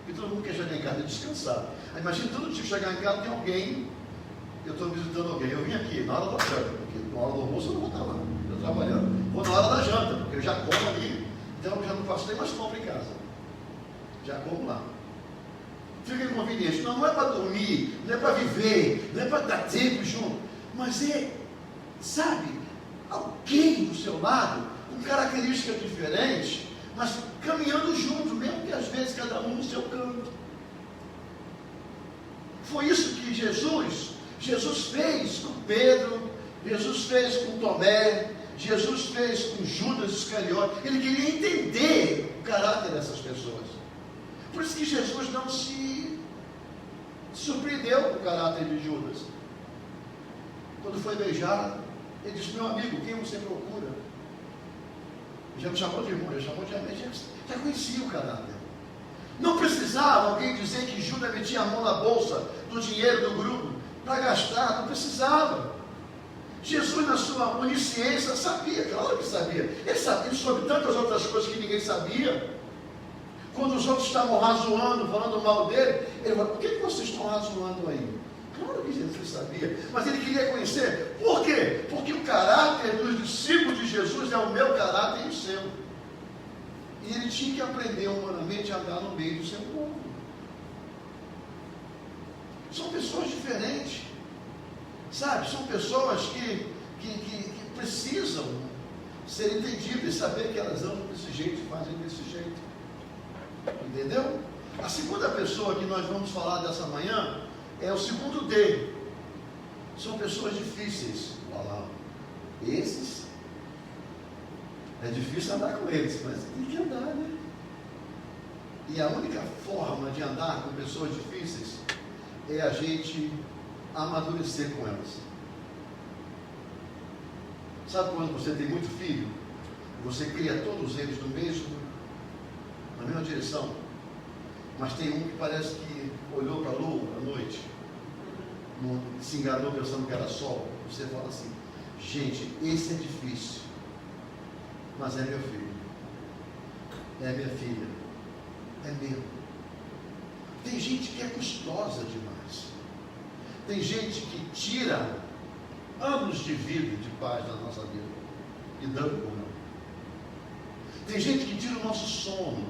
E todo mundo quer chegar em casa e descansar. Aí imagina todo dia chegar em casa, tem alguém, eu estou visitando alguém, eu vim aqui na hora da janta, porque na hora do almoço eu não vou estar lá, eu trabalhando. Vou na hora da janta, porque eu já como ali, então eu já não faço nem mais compra em casa. Já como lá. Fica inconveniente. Não é para dormir, não é para viver, não é para dar tempo junto, mas é, sabe, alguém do seu lado, com características diferentes, mas caminhando junto, mesmo que às vezes cada um no seu canto. Foi isso que Jesus Jesus fez com Pedro, Jesus fez com Tomé, Jesus fez com Judas Iscariote. Ele queria entender o caráter dessas pessoas. Por isso que Jesus não se surpreendeu com o caráter de Judas. Quando foi beijado, ele disse: meu amigo, quem você procura? Ele já me chamou de irmão, ele chamou de amigo, já conhecia o caráter. Não precisava alguém dizer que Judas metia a mão na bolsa do dinheiro do grupo para gastar, não precisava. Jesus, na sua onisciência, sabia, claro que sabia. Ele sabia sobre tantas outras coisas que ninguém sabia. Quando os outros estavam razoando, falando mal dele, ele falou: por que vocês estão razoando aí? Claro que Jesus sabia, mas ele queria conhecer. Por quê? Porque o caráter dos discípulos de Jesus é o meu caráter e o seu. E ele tinha que aprender humanamente a andar no meio do seu povo. São pessoas diferentes, sabe? São pessoas que precisam ser entendidas e saber que elas andam desse jeito e fazem desse jeito. Entendeu? A segunda pessoa que nós vamos falar dessa manhã é o segundo D. São pessoas difíceis. Olha lá. Esses é difícil andar com eles, mas tem que andar, né? E a única forma de andar com pessoas difíceis é a gente amadurecer com elas. Sabe quando você tem muito filho, você cria todos eles na mesma direção, mas tem um que parece que olhou para a lua à noite, se enganou pensando que era sol. Você fala assim: gente, esse é difícil, mas é meu filho, é minha filha, é meu. Tem gente que é custosa demais, tem gente que tira anos de vida e de paz da nossa vida e dando por não. Tem gente que tira o nosso sono,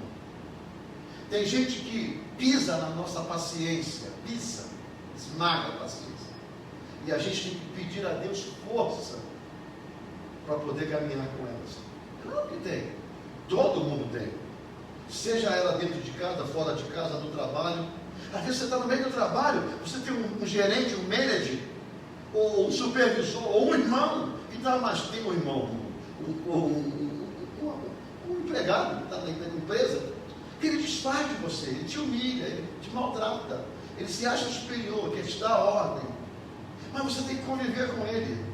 tem gente que pisa na nossa paciência, esmaga a paciência, e a gente tem que pedir a Deus força para poder caminhar com elas. Claro que tem, todo mundo tem, seja ela dentro de casa, fora de casa, no trabalho. Às vezes você está no meio do trabalho, você tem um gerente, um manager, ou um supervisor, ou um irmão, que está mais, tem um irmão, um empregado que está na empresa, que ele desfaz de você, ele te humilha, ele te maltrata, ele se acha superior, quer te dar ordem, mas você tem que conviver com ele,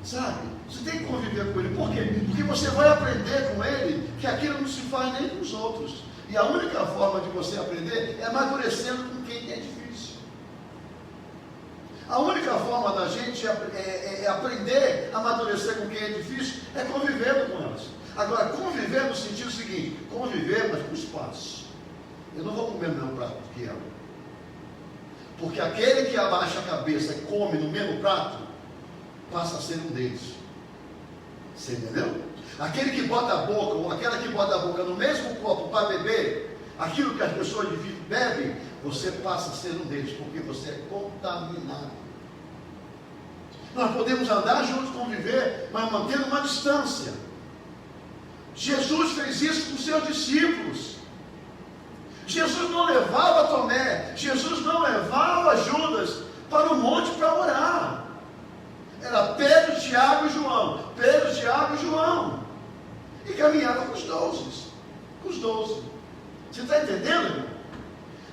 sabe? Você tem que conviver com ele. Por quê? Porque você vai aprender com ele que aquilo não se faz nem com os outros, e a única forma de você aprender é amadurecendo com quem é difícil. A única forma da gente aprender a amadurecer com quem é difícil é convivendo com elas. Agora, conviver no sentido seguinte: conviver, mas com espaço. Eu não vou comer no meu prato que ela. Porque aquele que abaixa a cabeça e come no mesmo prato, passa a ser um deles. Você entendeu? Aquele que bota a boca, ou aquela que bota a boca no mesmo copo para beber aquilo que as pessoas bebem, você passa a ser um deles, porque você é contaminado. Nós podemos andar juntos, conviver, mas mantendo uma distância. Jesus fez isso com seus discípulos. Jesus não levava Tomé, Jesus não levava Judas para o monte para orar. Era Pedro, Tiago e João. Pedro, Tiago e João. E caminhava com os 12. Com os 12. Você está entendendo, irmão?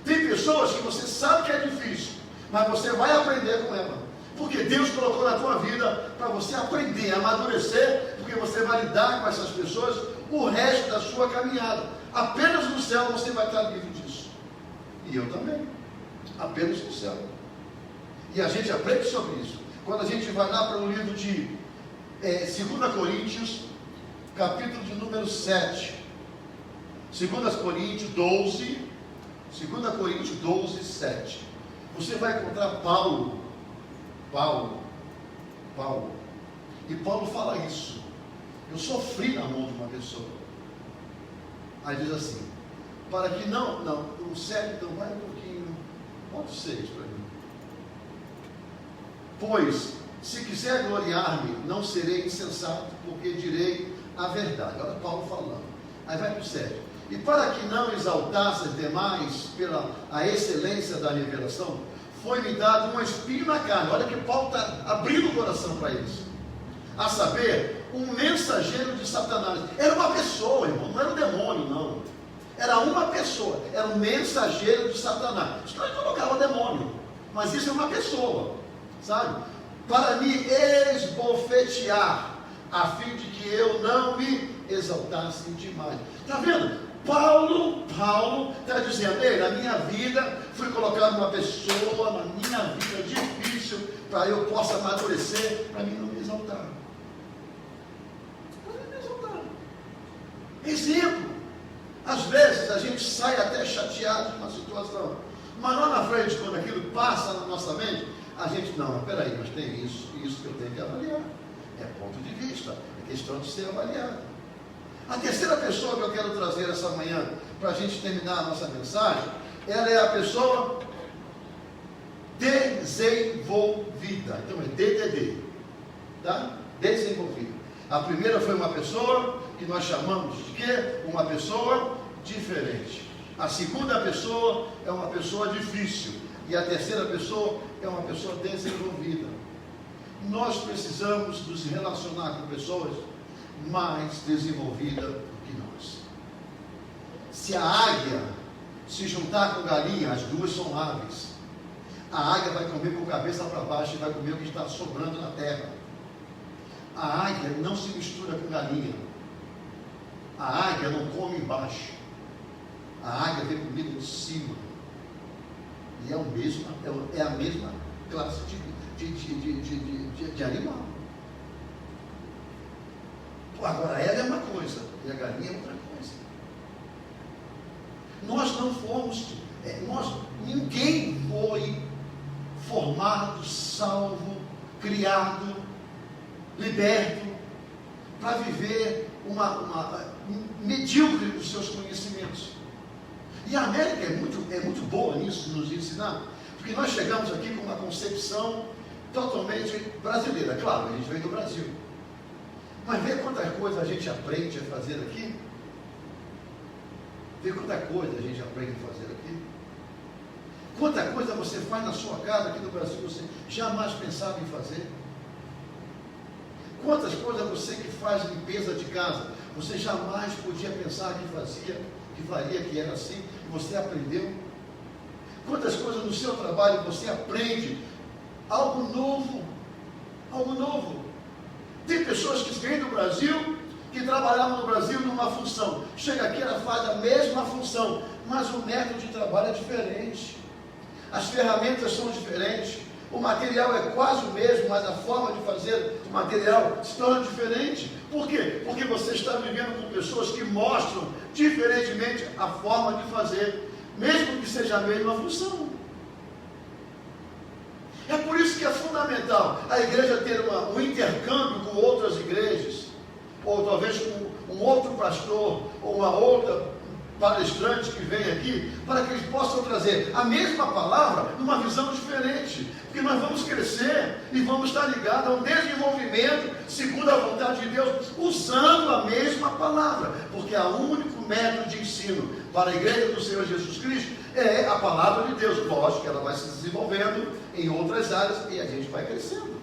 Tem pessoas que você sabe que é difícil, mas você vai aprender com ela. Porque Deus colocou na tua vida para você aprender, amadurecer, porque você vai lidar com essas pessoas o resto da sua caminhada. Apenas no céu você vai estar livre disso. E eu também. Apenas no céu. E a gente aprende sobre isso quando a gente vai lá para o livro de 2 Coríntios, capítulo de número 7. 2 Coríntios 12, 2 Coríntios 12, 7. Você vai encontrar Paulo. E Paulo fala isso: eu sofri na mão de uma pessoa. Aí diz assim: para que não, o 7 não vai um pouquinho, bota o 6 para mim. Pois, se quiser gloriar-me, não serei insensato, porque direi a verdade. Olha Paulo falando. Aí vai para o 7. E para que não exaltasse demais pela a excelência da revelação, foi-me dado um espinho na carne. Olha que Paulo está abrindo o coração para isso. A saber, um mensageiro de Satanás. Era uma pessoa, irmão, não era um demônio, não. Era uma pessoa, era um mensageiro de Satanás. Isso não colocava demônio, mas isso é uma pessoa, sabe? Para me esbofetear, a fim de que eu não me exaltasse demais. Está vendo? Paulo está dizendo: ei, na minha vida fui colocado uma pessoa, na minha vida difícil, para eu possa amadurecer, para mim não me exaltar. Para mim me exaltar. Exemplo. Às vezes a gente sai até chateado de uma situação, mas lá na frente, quando aquilo passa na nossa mente, a gente, não, peraí, mas tem isso que eu tenho que avaliar. É ponto de vista, é questão de ser avaliado. A terceira pessoa que eu quero trazer essa manhã, para a gente terminar a nossa mensagem, ela é a pessoa desenvolvida. Então é DDD, tá? Desenvolvida. A primeira foi uma pessoa que nós chamamos de quê? Uma pessoa diferente. A segunda pessoa é uma pessoa difícil. E a terceira pessoa é uma pessoa desenvolvida. Nós precisamos nos relacionar com pessoas mais desenvolvidas do que nós. Se a águia se juntar com galinha, as duas são aves. A águia vai comer com a cabeça para baixo e vai comer o que está sobrando na terra. A águia não se mistura com galinha. A águia não come embaixo. A águia vê comida de cima. E é a mesma classe de animal. Agora, ela é uma coisa e a galinha é outra coisa. Nós não fomos, ninguém foi formado, salvo, criado, liberto, para viver medíocre dos seus conhecimentos. E a América é muito boa nisso, nos ensinar, porque nós chegamos aqui com uma concepção totalmente brasileira. Claro, a gente vem do Brasil, mas vê quanta coisa a gente aprende a fazer aqui. Vê quanta coisa a gente aprende a fazer aqui. Quanta coisa você faz na sua casa aqui no Brasil, você jamais pensava em fazer. Quantas coisas você que faz limpeza de casa, você jamais podia pensar que fazia, que faria, que era assim, e você aprendeu. Quantas coisas no seu trabalho você aprende, algo novo, algo novo. Tem pessoas que vêm do Brasil, que trabalhavam no Brasil numa função, chega aqui, ela faz a mesma função, mas o método de trabalho é diferente, as ferramentas são diferentes, o material é quase o mesmo, mas a forma de fazer o material se torna diferente. Por quê? Porque você está vivendo com pessoas que mostram diferentemente a forma de fazer, mesmo que seja a mesma função. É por isso que é fundamental a igreja ter um intercâmbio com outras igrejas, ou talvez com um outro pastor, ou uma outra palestrante que vem aqui, para que eles possam trazer a mesma palavra numa visão diferente, porque nós vamos crescer e vamos estar ligados a um desenvolvimento segundo a vontade de Deus, usando a mesma palavra, porque o único método de ensino para a igreja do Senhor Jesus Cristo é a palavra de Deus. Lógico que ela vai se desenvolvendo em outras áreas e a gente vai crescendo.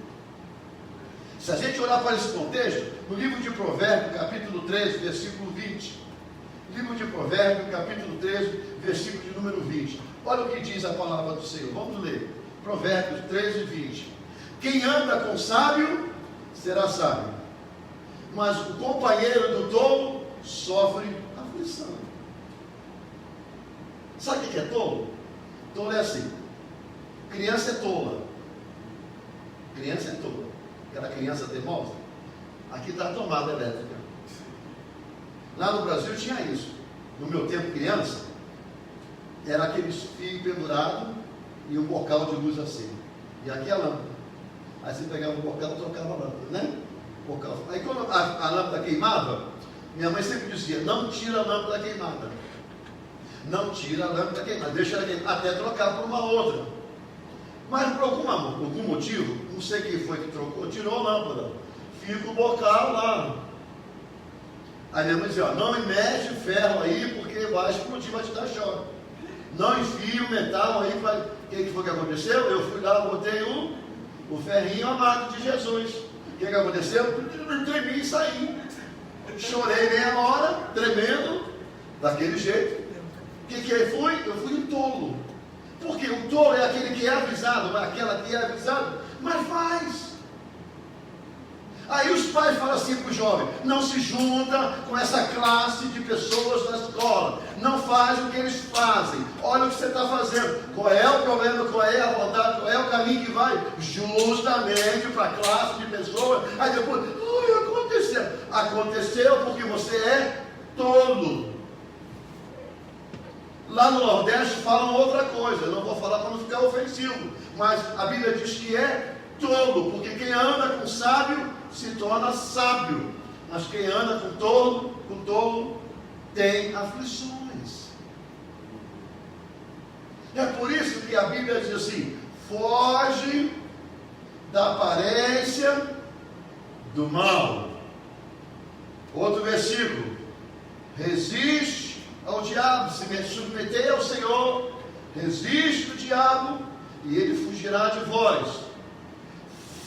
Se a gente olhar para esse contexto, no livro de Provérbios, capítulo 13, versículo 20, livro de Provérbios, capítulo 13, versículo de número 20. Olha o que diz a palavra do Senhor. Vamos ler. Provérbios 13, 20. Quem anda com sábio, será sábio. Mas o companheiro do tolo sofre aflição. Sabe o que é tolo? Tolo é assim. Criança é tola. Criança é tola. Aquela criança teimosa. Aqui está a tomada elétrica. Lá no Brasil tinha isso. No meu tempo criança, era aqueles fios pendurados e um bocal de luz assim. E aqui a lâmpada. Aí você pegava o bocal e trocava a lâmpada, né? Bocal. Aí quando a lâmpada queimava, minha mãe sempre dizia: não tira a lâmpada queimada. Não tira a lâmpada queimada. Deixa ela queimar até trocar por uma outra. Mas por algum motivo, não sei quem foi que trocou, tirou a lâmpada. Fica o bocal lá. Aí minha mãe dizia: ó, não mexe ferro aí, porque vai explodir, vai te dar choque. Não enfie o metal aí. O que foi que aconteceu? Eu fui lá, botei o ferrinho amado de Jesus. O que aconteceu? Eu tremi e saí. Chorei meia hora, tremendo, daquele jeito. O que eu fui? Eu fui um tolo. Porque o tolo é aquele que é avisado, aquela que é avisado, mas faz. Aí os pais falam assim para o jovem: não se junta com essa classe de pessoas na escola, não faz o que eles fazem, olha o que você está fazendo, qual é o problema, qual é a vontade, qual é o caminho que vai? Justamente para a classe de pessoas. Aí depois, aconteceu porque você é tolo. Lá no Nordeste falam outra coisa, eu não vou falar para não ficar ofensivo, mas a Bíblia diz que é tolo, porque quem anda com sábio se torna sábio, mas quem anda com tolo tem aflições. É por isso que a Bíblia diz assim: foge da aparência do mal. Outro versículo: resiste ao diabo, se me submeter ao Senhor, resiste do diabo e ele fugirá de vós.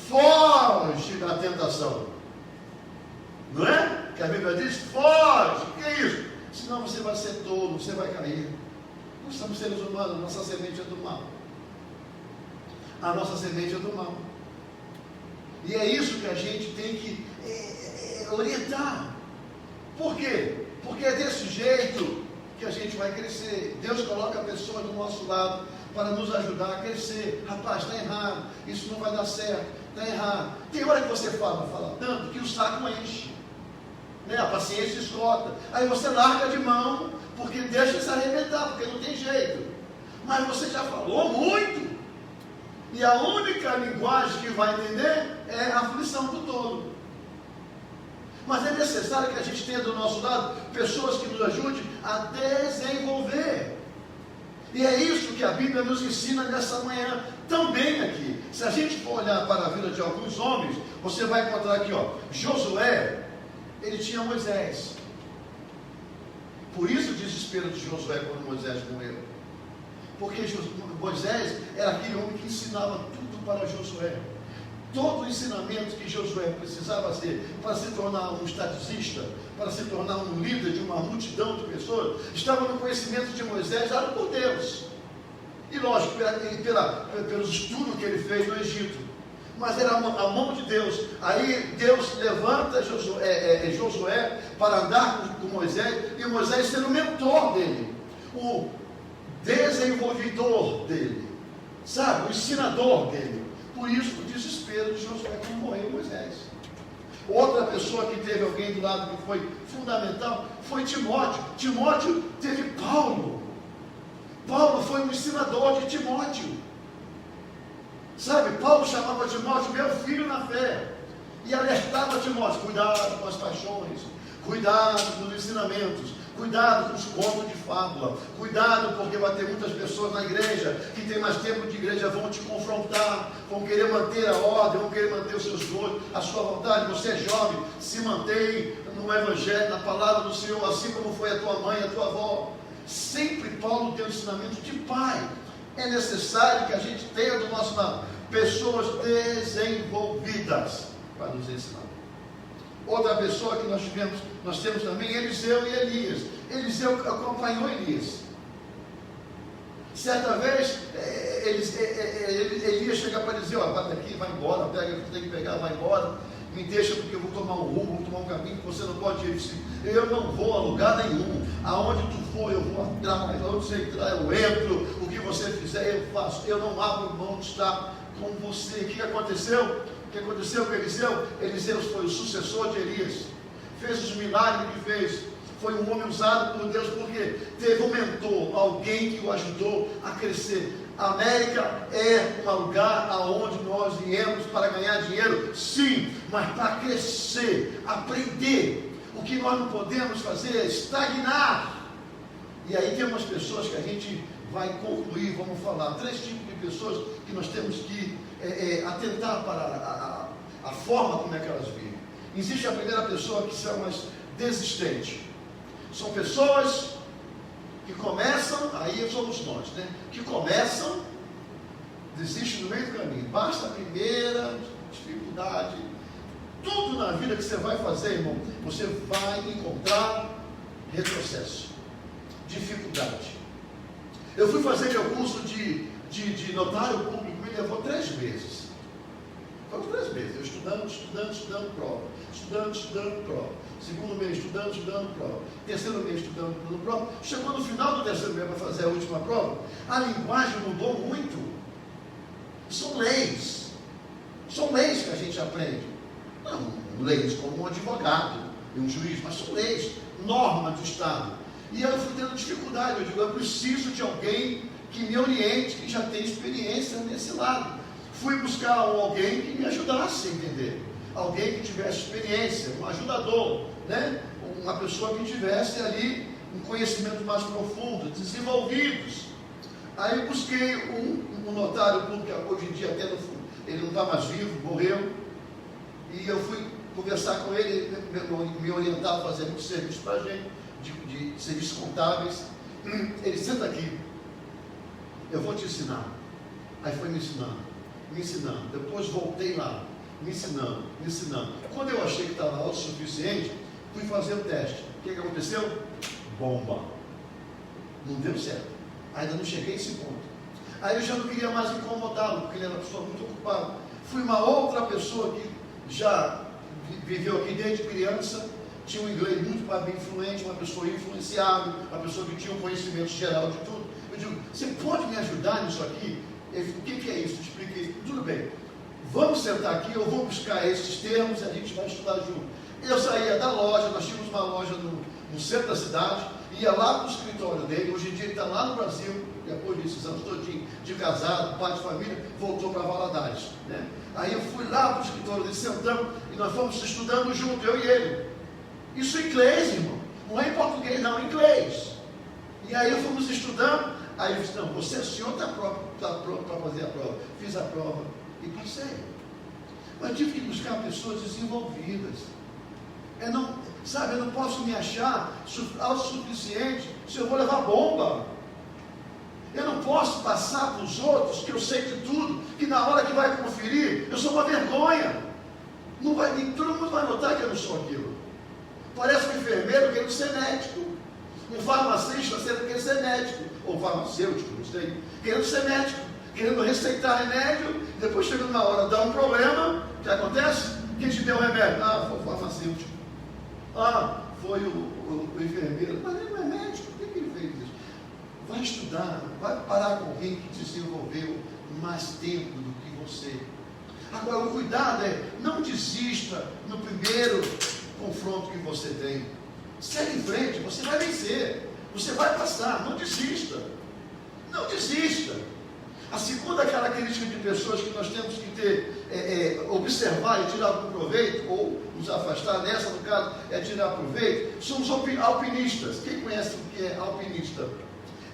Foge da tentação. Não é? Que a Bíblia diz: foge. O que é isso? Senão você vai ser tolo, você vai cair. Nós somos seres humanos, nossa semente é do mal. A nossa semente é do mal. E é isso que a gente tem que orientar. Por quê? Porque é desse jeito que a gente vai crescer. Deus coloca pessoas do nosso lado para nos ajudar a crescer. Rapaz, está errado, isso não vai dar certo, está errado. Tem hora que você fala tanto que o saco enche, né? A paciência esgota. Aí você larga de mão, porque deixa se arrebentar, porque não tem jeito. Mas você já falou muito, e a única linguagem que vai entender é a aflição do tolo. Mas é necessário que a gente tenha do nosso lado pessoas que nos ajudem a desenvolver. E é isso que a Bíblia nos ensina nessa manhã também aqui. Se a gente for olhar para a vida de alguns homens, você vai encontrar aqui, ó, Josué, ele tinha Moisés. Por isso o desespero de Josué quando Moisés morreu. Porque Moisés era aquele homem que ensinava tudo para Josué. Todo o ensinamento que Josué precisava ser para se tornar um estaticista, para se tornar um líder de uma multidão de pessoas, estava no conhecimento de Moisés, dado por Deus. E lógico, pelos estudos que ele fez no Egito. Mas era a mão de Deus. Aí Deus levanta Josué para andar com Moisés, e Moisés sendo o mentor dele, o desenvolvedor dele, sabe, o ensinador dele. Por isso o desespero de Josué quando morreu Moisés. Outra pessoa que teve alguém do lado que foi fundamental foi Timóteo. Timóteo teve Paulo. Paulo foi um ensinador de Timóteo. Sabe, Paulo chamava Timóteo meu filho na fé. E alertava Timóteo: cuidado com as paixões, cuidado com os ensinamentos, cuidado com os contos de fábula, cuidado porque vai ter muitas pessoas na igreja que tem mais tempo de igreja, vão te confrontar, vão querer manter a ordem, vão querer manter os seus gostos, a sua vontade. Você é jovem, se mantém no evangelho, na palavra do Senhor, assim como foi a tua mãe, a tua avó. Sempre Paulo tem um ensinamento de pai. É necessário que a gente tenha do nosso lado pessoas desenvolvidas para nos ensinar. Outra pessoa que nós temos também, Eliseu e Elias. Eliseu acompanhou Elias. Certa vez, Elias chega para Eliseu: ó, bate aqui, vai embora, pega o que tem que pegar, vai embora, me deixa porque eu vou tomar um rumo, vou tomar um caminho que você não pode ir. Ele disse: eu não vou a lugar nenhum, aonde tu for eu vou entrar, mas onde você entrar eu entro, o que você fizer eu faço, eu não abro mão de estar com você. O que aconteceu? O que aconteceu com Eliseu? Eliseu foi o sucessor de Elias, fez os milagres que fez, foi um homem usado por Deus, porque teve um mentor, alguém que o ajudou a crescer. A América é um lugar aonde nós viemos para ganhar dinheiro, sim, mas para crescer, aprender. O que nós não podemos fazer é estagnar. E aí tem umas pessoas que a gente vai concluir, vamos falar, 3 tipos de pessoas que nós temos que atentar para a forma como é que elas vivem. Existe a primeira pessoa, que são as desistentes. São pessoas que começam, aí somos nós, né? Que começam, desistem no meio do caminho. Basta a primeira dificuldade. Tudo na vida que você vai fazer, irmão, você vai encontrar retrocesso, dificuldade. Eu fui fazer meu curso de notário público, me levou 3 meses. Foram 3 meses, eu estudando prova. Estudando prova. Segundo mês, estudando prova. Terceiro mês, estudando prova. Chegou no final do terceiro mês para fazer a última prova, a linguagem mudou muito. São leis que a gente aprende. Não leis como um advogado e um juiz, mas são leis, norma do Estado. E eu fui tendo dificuldade. Eu digo, eu preciso de alguém que me oriente, que já tem experiência nesse lado. Fui buscar alguém que me ajudasse a entender, alguém que tivesse experiência, um ajudador, né? Uma pessoa que tivesse ali um conhecimento mais profundo, desenvolvidos. Aí eu busquei um notário público, que hoje em dia até no fundo, ele não está mais vivo, morreu, e eu fui conversar com ele, me orientar a fazer muito serviço para a gente, de serviços contábeis. Ele, senta aqui, eu vou te ensinar. Aí foi me ensinando, depois voltei lá, me ensinando. Quando eu achei que estava autossuficiente, fui fazer o teste. O que aconteceu? Bomba. Não deu certo. Ainda não cheguei a esse ponto. Aí eu já não queria mais incomodá-lo, porque ele era uma pessoa muito ocupada. Fui uma outra pessoa que já viveu aqui desde criança, tinha um inglês muito bem fluente, uma pessoa influenciável, uma pessoa que tinha um conhecimento geral de tudo. Eu digo, você pode me ajudar nisso aqui? Ele falou, o que é isso? Eu expliquei, tudo bem, vamos sentar aqui, eu vou buscar esses termos e a gente vai estudar junto. Eu saía da loja, nós tínhamos uma loja no centro da cidade, ia lá para o escritório dele. Hoje em dia ele está lá no Brasil, depois desses anos todinho de casado, pai de família, voltou para Valadares, né? Aí eu fui lá para o escritório dele, sentamos e nós fomos estudando junto, eu e ele. Isso em inglês, irmão, não é em português não, em inglês. E aí fomos estudando. Aí eu disse, não, o senhor está pronto para fazer a prova. Fiz a prova e passei. Mas tive que buscar pessoas desenvolvidas. Eu não posso me achar autossuficiente se eu vou levar bomba. Eu não posso passar para os outros que eu sei de tudo, que na hora que vai conferir, eu sou uma vergonha. Todo mundo vai notar que eu não sou aquilo. Parece um enfermeiro querendo ser médico. Um farmacista querendo ser médico, ou farmacêutico, não sei, querendo ser médico, querendo receitar remédio, depois chega uma hora, dá um problema, o que acontece? Quem te deu o remédio? Ah, foi o farmacêutico. Ah, foi o enfermeiro. Mas ele não é médico, por que ele fez isso? Vai estudar, vai parar com alguém que desenvolveu mais tempo do que você. Agora, o cuidado é, não desista no primeiro confronto que você tem. Segue em frente, você vai vencer, você vai passar, não desista. Não desista. A segunda característica de pessoas que nós temos que ter, observar e tirar algum proveito, ou nos afastar, nessa no caso é tirar proveito, são os alpinistas. Quem conhece o que é alpinista?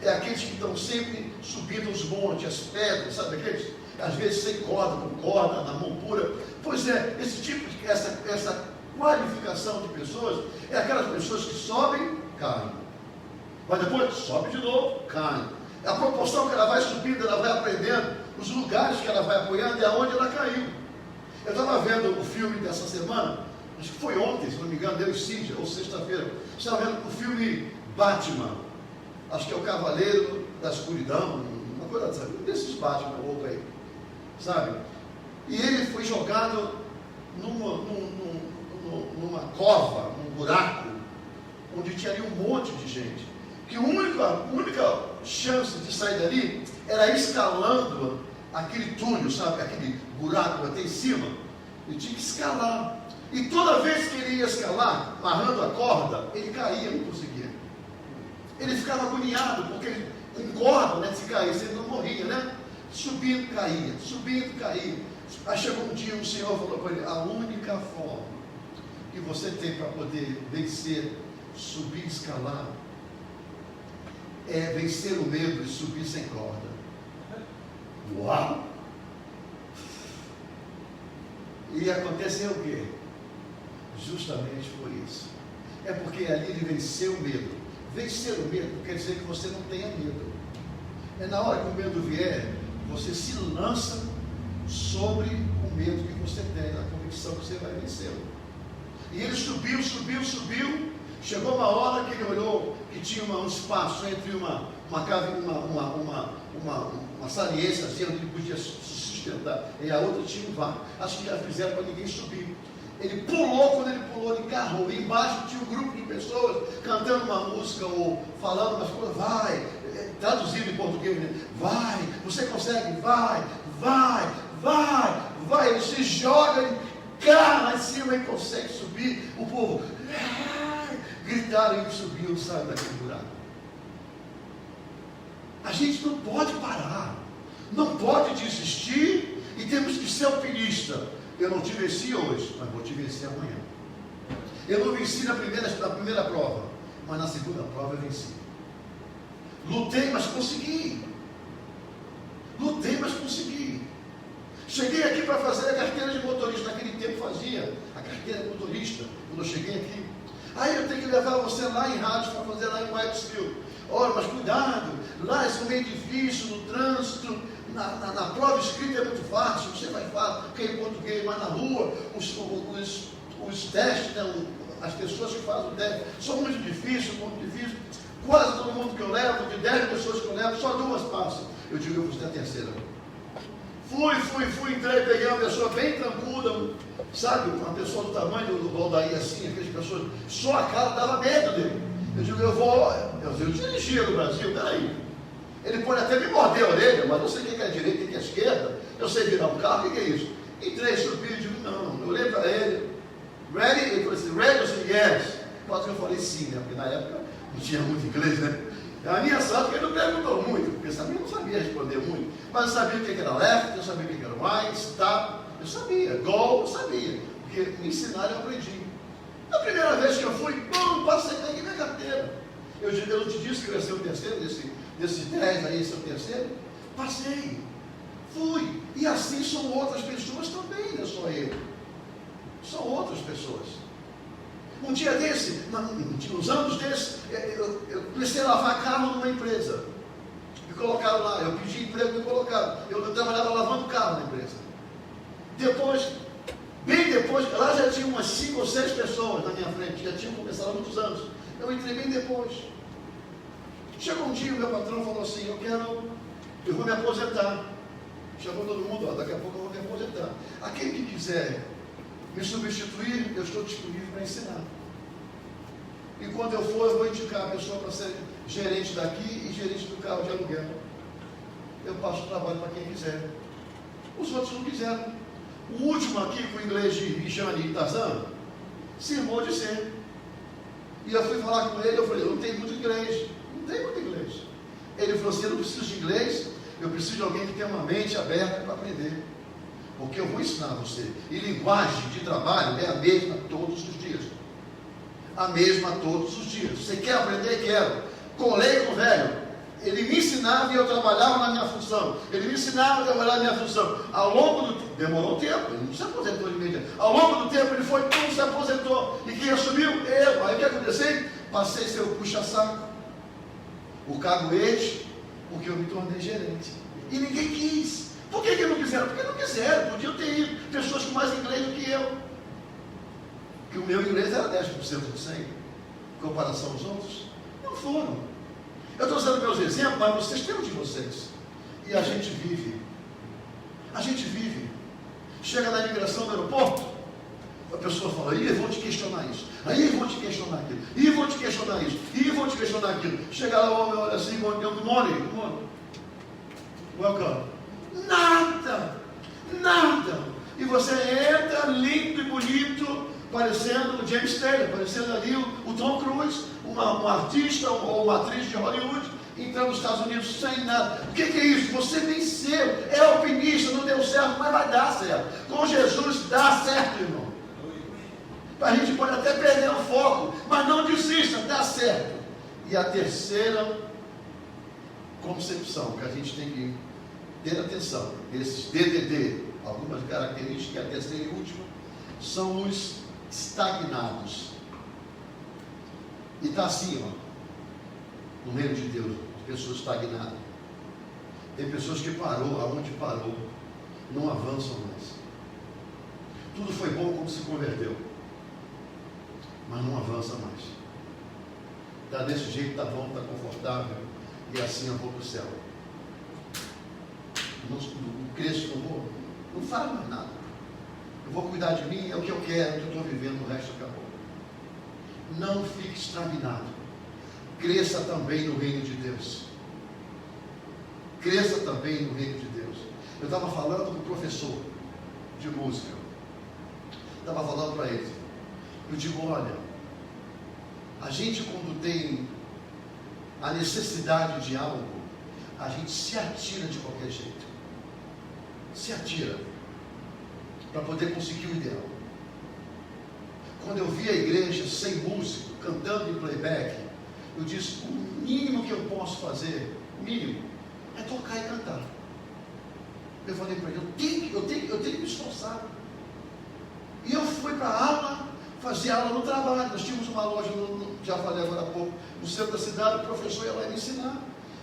É aqueles que estão sempre subindo os montes, as pedras, sabe aqueles? Às vezes sem corda, com corda, na mão pura. Pois é, esse tipo de, essa qualificação de pessoas é aquelas pessoas que sobem, caem. Mas depois sobe de novo, caem. A proporção que ela vai subindo, ela vai aprendendo, os lugares que ela vai apoiando é onde ela caiu. Eu estava vendo o filme dessa semana, acho que foi ontem, se não me engano, deu Cíntia, ou sexta-feira. Estava vendo o filme Batman, acho que é o Cavaleiro da Escuridão, uma coisa, sabe? Desses Batman, outro aí, sabe? E ele foi jogado numa cova, num buraco, onde tinha ali um monte de gente, que a única chance de sair dali era escalando aquele túnel, sabe, aquele buraco até em cima. Ele tinha que escalar, e toda vez que ele ia escalar, amarrando a corda, ele caía, não conseguia. Ele ficava agoniado, porque ele, com corda, né, se caísse, ele não morria, né? Subindo, caía, subindo, caía. Aí chegou um dia, o Senhor falou para ele, a única forma que você tem para poder vencer, subir, escalar, é vencer o medo e subir sem corda. Uau! E aconteceu o quê? Justamente foi isso. É porque ali ele venceu o medo. Vencer o medo quer dizer que você não tenha medo. É na hora que o medo vier, você se lança sobre o medo que você tem, na convicção que você vai vencê-lo. E ele subiu. Chegou uma hora que ele olhou que tinha um espaço entre uma saliência assim, onde ele podia se sustentar, e a outra tinha um vácuo. Acho que já fizeram para ninguém subir. Ele pulou, quando ele pulou, ele carrou. E embaixo tinha um grupo de pessoas cantando uma música ou falando umas coisas. Vai, traduzido em português, né? Vai, você consegue, vai. Ele se joga, ele cai lá em cima e consegue subir. O povo gritaram e ele subiu, saiu daquele buraco. A gente não pode parar, não pode desistir e temos que ser alpinista. Eu não te venci hoje, mas vou te vencer amanhã. Eu não venci na primeira prova, mas na segunda prova eu venci. Lutei, mas consegui. Cheguei aqui para fazer a carteira de motorista. Naquele tempo fazia a carteira de motorista, quando eu cheguei aqui. Aí eu tenho que levar você lá em rádio para fazer lá em Whitesfield. Olha, mas cuidado, lá é meio difícil no trânsito. Na prova escrita é muito fácil, você vai falar, porque é em português, mas na rua, os testes, né, as pessoas que fazem o teste, são muito difíceis. Quase todo mundo que eu levo, de 10 pessoas que eu levo, só 2 passam. Eu digo, eu vou ser a terceira. Fui, entrei, peguei uma pessoa bem tranquila, sabe, uma pessoa do tamanho do Valdaí, assim, aquelas pessoas, só a cara dava medo dele. Eu digo, eu dirigia no Brasil, peraí. Ele pode até me morder a orelha, mas eu sei o que é a direita e o que é a esquerda, eu sei virar um carro, o que é isso? Entrei, subi, digo, não, eu olhei para ele, ready? Ele falou assim, ready? Eu disse, yes. Quase que eu falei sim, né, porque na época não tinha muito inglês, né? A minha sorte que ele não perguntou muito, porque eu não sabia responder muito, mas eu sabia o que era left, eu sabia o que era right, stop, eu sabia, go, eu sabia, porque me ensinaram e eu aprendi. A primeira vez que eu fui, passei, peguei minha carteira. Eu não te disse que eu ia ser o terceiro, desses 10 aí, esse é o terceiro. Passei, fui, e assim são outras pessoas também, não é só eu. São outras pessoas. Um dia desse, uns anos desse, eu comecei a lavar carro numa empresa. Me colocaram lá, eu pedi emprego e me colocaram. Eu trabalhava lavando carro na empresa. Bem depois, lá já tinha umas 5 ou 6 pessoas na minha frente, já tinham começado há muitos anos. Eu entrei bem depois. Chegou um dia, o meu patrão falou assim, eu vou me aposentar. Chamou todo mundo, daqui a pouco eu vou me aposentar. Aquele que quiser me substituir, eu estou disponível para ensinar. E quando eu for, eu vou indicar a pessoa para ser gerente daqui e gerente do carro de aluguel. Eu passo o trabalho para quem quiser. Os outros não quiseram. O último aqui, com o inglês de Jane e Tarzan, se irmou de ser. E eu fui falar com ele, eu falei, eu não tenho muito inglês. Não tenho muito inglês. Ele falou assim, eu não preciso de inglês, eu preciso de alguém que tenha uma mente aberta para aprender. Porque eu vou ensinar você. E linguagem de trabalho é a mesma todos os dias. A mesma todos os dias. Você quer aprender? Quero. Colei com o velho. Ele me ensinava e eu trabalhava na minha função. Ele me ensinava a trabalhar na minha função. Ao longo do tempo, demorou um tempo, ele não se aposentou de imediato. Ao longo do tempo ele foi, se aposentou. E quem assumiu? Eu. Aí o que aconteceu? Passei a ser o puxa-saco, o caguete, porque eu me tornei gerente. E ninguém quis. Por que não quiseram? Porque não quiseram. Podiam ter ido pessoas com mais inglês do que eu. Que o meu inglês era 10% de 100, em comparação aos outros. Não foram. Eu estou usando meus exemplos, mas vocês têm um de vocês. E a gente vive. A gente vive. Chega na imigração do aeroporto, a pessoa fala, eu vou te questionar isso, aí vou te questionar aquilo, e vou te questionar isso, e vou te questionar aquilo. Chega lá, o homem olha assim, good morning. Welcome. Nada. E você entra lindo e bonito, parecendo o James Taylor, parecendo ali o Tom Cruise, um artista ou uma atriz de Hollywood, entrando nos Estados Unidos sem nada. O que é isso? Você venceu, é alpinista, não deu certo, mas vai dar certo. Com Jesus dá certo, irmão. A gente pode até perder o foco, mas não desista, dá certo. E a terceira concepção que a gente tem que ter atenção, esses DDD, algumas características, que a terceira e última, são os estagnados. E está assim, ó. no reino de Deus, as pessoas estagnadas. Tem pessoas que parou, aonde parou, não avançam mais. Tudo foi bom quando se converteu, mas não avança mais. Está desse jeito, está bom, está confortável, e assim eu vou para o céu. Não cresço, não falo mais nada. Eu vou cuidar de mim, é o que eu quero, é o que eu estou vivendo, o resto acabou. Não fique estagnado. Cresça também no reino de Deus. Cresça também no reino de Deus. Eu estava falando com o professor de música. Estava falando para ele. Eu digo, olha, a gente quando tem a necessidade de algo, a gente se atira de qualquer jeito. Se atira para poder conseguir o ideal. Quando eu vi a igreja sem músico, cantando em playback, eu disse, o mínimo que eu posso fazer, o mínimo, é tocar e cantar. Eu falei para ele, eu tenho que me esforçar. E eu fui para a aula, fazia aula no trabalho. Nós tínhamos uma loja, já falei agora há pouco, no centro da cidade, o professor ia lá me ensinar.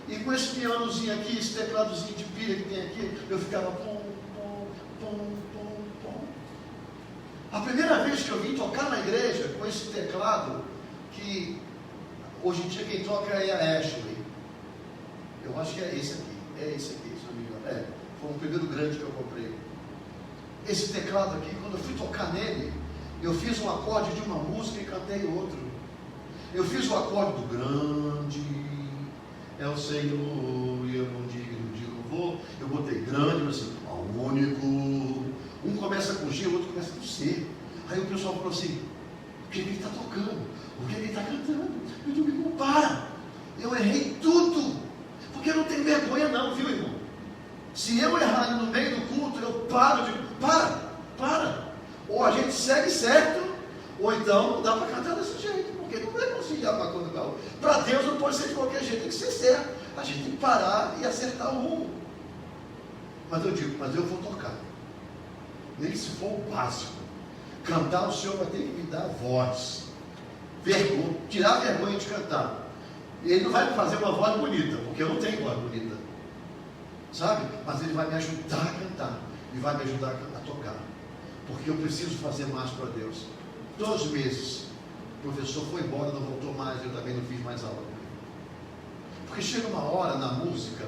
E com esse pianozinho aqui, esse tecladozinho de pilha que tem aqui, eu ficava pom, pom, pom, pom, pom. A primeira vez que eu vim tocar na igreja com esse teclado, que hoje em dia quem toca é a Ashley. Eu acho que é esse aqui, se não me engano. Foi o primeiro grande que eu comprei. Esse teclado aqui, quando eu fui tocar nele, eu fiz um acorde de uma música e cantei outro. Eu fiz o acorde do grande é o Senhor, e eu não digo de louvor. Eu botei grande, mas assim, ao único. Um começa com G, o outro começa com C. Aí o pessoal falou assim, o que ele está tocando? O que ele está cantando? Eu digo, irmão, para! Eu errei tudo! Porque eu não tenho vergonha não, viu, irmão? Se eu errar no meio do culto, eu paro, digo, para! Ou a gente segue certo, ou então não dá para cantar desse jeito, porque não vai conciliar uma coisa com a outra. Para Deus não pode ser de qualquer jeito, tem que ser certo. A gente tem que parar e acertar o rumo. Mas eu digo, mas eu vou tocar. Nem que se for o básico. Cantar, o Senhor vai ter que me dar voz. Vergonha, tirar a vergonha de cantar. E Ele não vai me fazer uma voz bonita, porque eu não tenho voz bonita. Sabe? Mas Ele vai me ajudar a cantar. E vai me ajudar a tocar. Porque eu preciso fazer mais para Deus. 2 meses. O professor foi embora, não voltou mais. Eu também não fiz mais aula com ele. Porque chega uma hora na música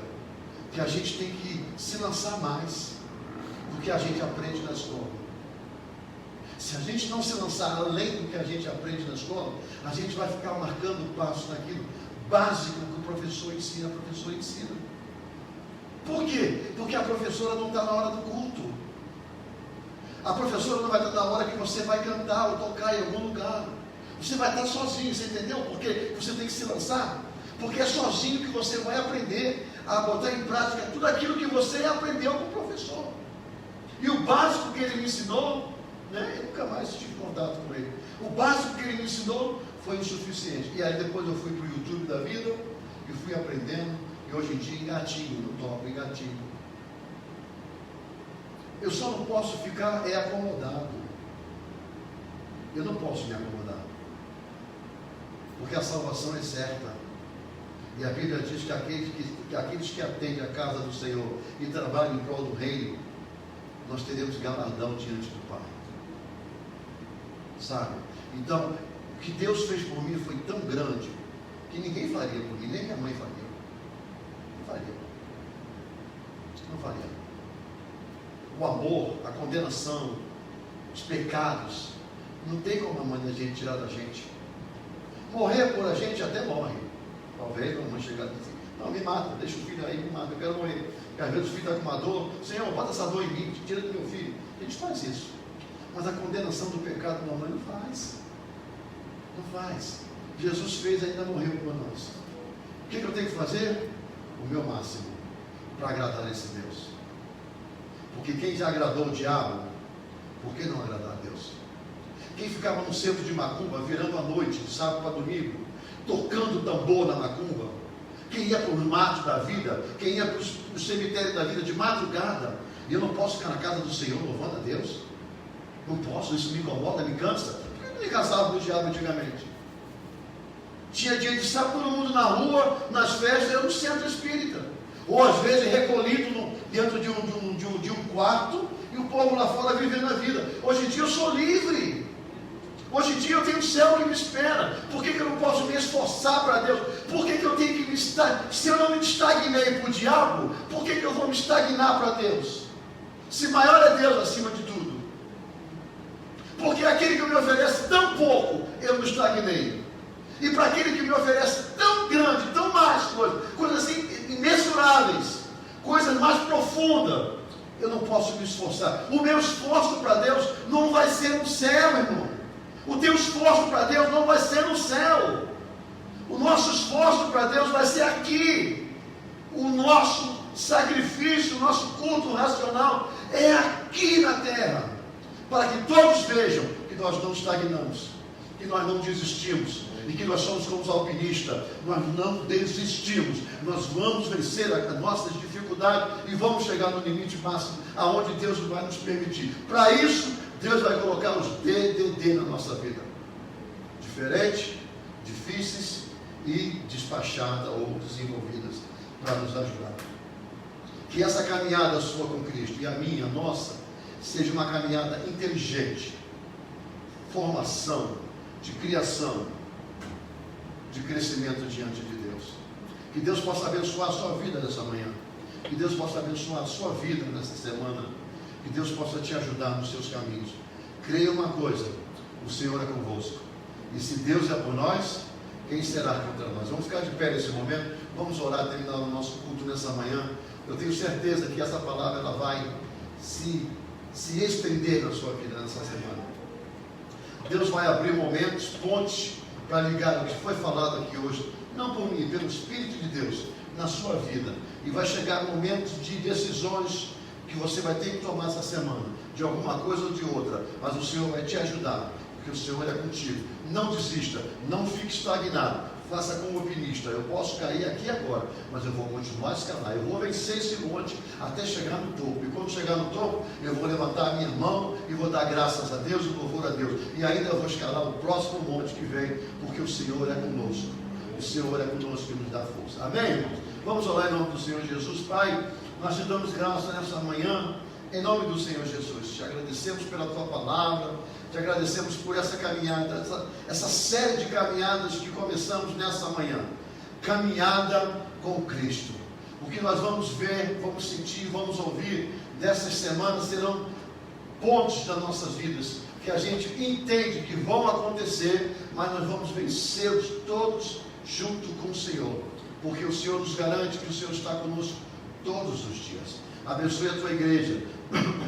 que a gente tem que se lançar mais do que a gente aprende na escola. Se a gente não se lançar além do que a gente aprende na escola, a gente vai ficar marcando o passo naquilo básico que o professor ensina, Por quê? Porque a professora não está na hora do culto. A professora não vai estar na hora que você vai cantar ou tocar em algum lugar. Você vai estar sozinho, você entendeu? Porque você tem que se lançar. Porque é sozinho que você vai aprender a botar em prática tudo aquilo que você aprendeu com o professor. E o básico que ele me ensinou, eu nunca mais tive contato com ele. O básico que ele me ensinou foi insuficiente. E aí depois eu fui para o YouTube da vida e fui aprendendo. E hoje em dia engatinho, no topo, engatinho. Eu só não posso ficar acomodado. Eu não posso me acomodar. Porque a salvação é certa. E a Bíblia diz que aqueles que atendem a casa do Senhor e trabalham em prol do reino, nós teremos galardão diante do Pai. Sabe? Então, o que Deus fez por mim foi tão grande que ninguém faria por mim, nem minha mãe faria. Não faria. O amor, a condenação, os pecados, não tem como a mãe da gente tirar da gente. Morrer por a gente até morre. Talvez a mãe chegar e dizer, não, me mata, deixa o filho aí, me mata, eu quero morrer. Porque às vezes o filho está com uma dor, Senhor, bota essa dor em mim, tira do meu filho. A gente faz isso. Mas a condenação do pecado da mãe não faz. Não faz. Jesus fez e ainda morreu por nós. O que eu tenho que fazer? O meu máximo para agradar esse Deus. Porque quem já agradou o diabo, por que não agradar a Deus? Quem ficava no centro de macumba, virando a noite, de sábado para domingo, tocando tambor na macumba, quem ia para os matos da vida, quem ia para o cemitério da vida de madrugada, e eu não posso ficar na casa do Senhor louvando a Deus? Não posso, isso me incomoda, me cansa. Por que eu não me cansava do diabo antigamente? Tinha dia de estar todo mundo na rua, nas festas, eu no centro espírita. Ou às vezes recolhido dentro de um quarto, e o povo lá fora vivendo a vida. Hoje em dia eu sou livre. Hoje em dia eu tenho o céu que me espera. Por que eu não posso me esforçar para Deus? Por que eu tenho que me estagnar? Se eu não me estagnei para o diabo, por que eu vou me estagnar para Deus? Se maior é Deus acima de tudo. Porque aquele que me oferece tão pouco, eu me estagnei. E para aquele que me oferece tão grande, tão mais coisas assim imensuráveis, coisas mais profundas, eu não posso me esforçar. O meu esforço para Deus não vai ser no céu, irmão. O teu esforço para Deus não vai ser no céu. O nosso esforço para Deus vai ser aqui. O nosso sacrifício, o nosso culto racional é aqui na terra, para que todos vejam que nós não estagnamos, que nós não desistimos, e que nós somos como os alpinistas. Nós não desistimos, nós vamos vencer as nossas dificuldades e vamos chegar no limite máximo aonde Deus vai nos permitir. Para isso, Deus vai colocar os DDD na nossa vida, diferentes, difíceis e despachadas ou desenvolvidas, para nos ajudar. Que essa caminhada sua com Cristo e a minha, a nossa, seja uma caminhada inteligente, formação, de criação, de crescimento diante de Deus. Que Deus possa abençoar a sua vida nessa manhã. Que Deus possa abençoar a sua vida nessa semana. Que Deus possa te ajudar nos seus caminhos. Creia uma coisa: o Senhor é convosco. E se Deus é por nós, quem será contra nós? Vamos ficar de pé nesse momento. Vamos orar, terminar o nosso culto nessa manhã. Eu tenho certeza que essa palavra ela vai se estender na sua vida nessa semana. Deus vai abrir momentos, pontes, para ligar o que foi falado aqui hoje, não por mim, pelo Espírito de Deus, na sua vida. E vai chegar momentos de decisões que você vai ter que tomar essa semana, de alguma coisa ou de outra, mas o Senhor vai te ajudar, porque o Senhor é contigo. Não desista, não fique estagnado, faça como alpinista. Eu posso cair aqui agora, mas eu vou continuar a escalar, eu vou vencer esse monte até chegar no topo, e quando chegar no topo, eu vou levantar a minha mão e vou dar graças a Deus e louvor a Deus, e ainda vou escalar o próximo monte que vem, porque o Senhor é conosco. O Senhor é conosco e nos dá força. Amém, irmãos? Vamos orar em nome do Senhor Jesus. Pai, nós te damos graça nessa manhã, em nome do Senhor Jesus. Te agradecemos pela tua palavra, te agradecemos por essa caminhada, essa série de caminhadas que começamos nessa manhã. Caminhada com Cristo. O que nós vamos ver, vamos sentir, vamos ouvir dessas semanas serão pontos das nossas vidas, que a gente entende que vão acontecer, mas nós vamos vencê-los todos junto com o Senhor, porque o Senhor nos garante que o Senhor está conosco todos os dias. Abençoe a tua igreja,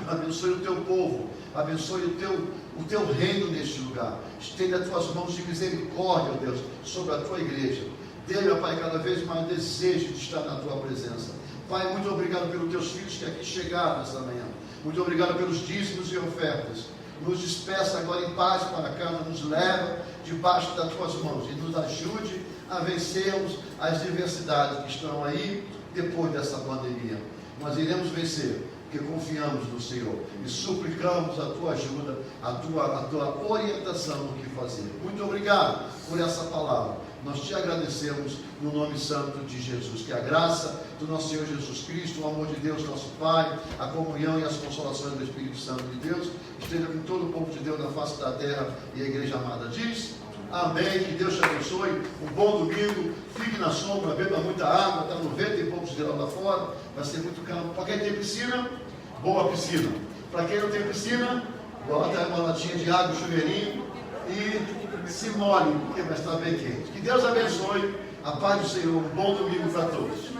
abençoe o teu povo, abençoe o teu reino neste lugar. Estenda as tuas mãos de misericórdia, ó Deus, sobre a tua igreja. Dê-me, ó Pai, cada vez mais desejo de estar na tua presença. Pai, muito obrigado pelos teus filhos que aqui chegaram esta manhã. Muito obrigado pelos dízimos e ofertas. Nos despeça agora em paz para casa, nos leva debaixo das tuas mãos e nos ajude a vencermos as diversidades que estão aí depois dessa pandemia. Nós iremos vencer, porque confiamos no Senhor e suplicamos a tua ajuda, a tua orientação no que fazer. Muito obrigado por essa palavra. Nós te agradecemos no nome santo de Jesus. Que a graça do nosso Senhor Jesus Cristo, o amor de Deus, nosso Pai, a comunhão e as consolações do Espírito Santo de Deus esteja com todo o povo de Deus na face da terra, e a igreja amada diz: amém. Que Deus te abençoe. Um bom domingo. Fique na sombra, beba muita água. Está 90 e poucos graus lá fora. Vai ser muito calmo. Para quem tem piscina, boa piscina. Para quem não tem piscina, bota uma latinha de água, chuveirinho, e se molhe, porque vai estar bem quente. Que Deus abençoe. A paz do Senhor. Um bom domingo para todos.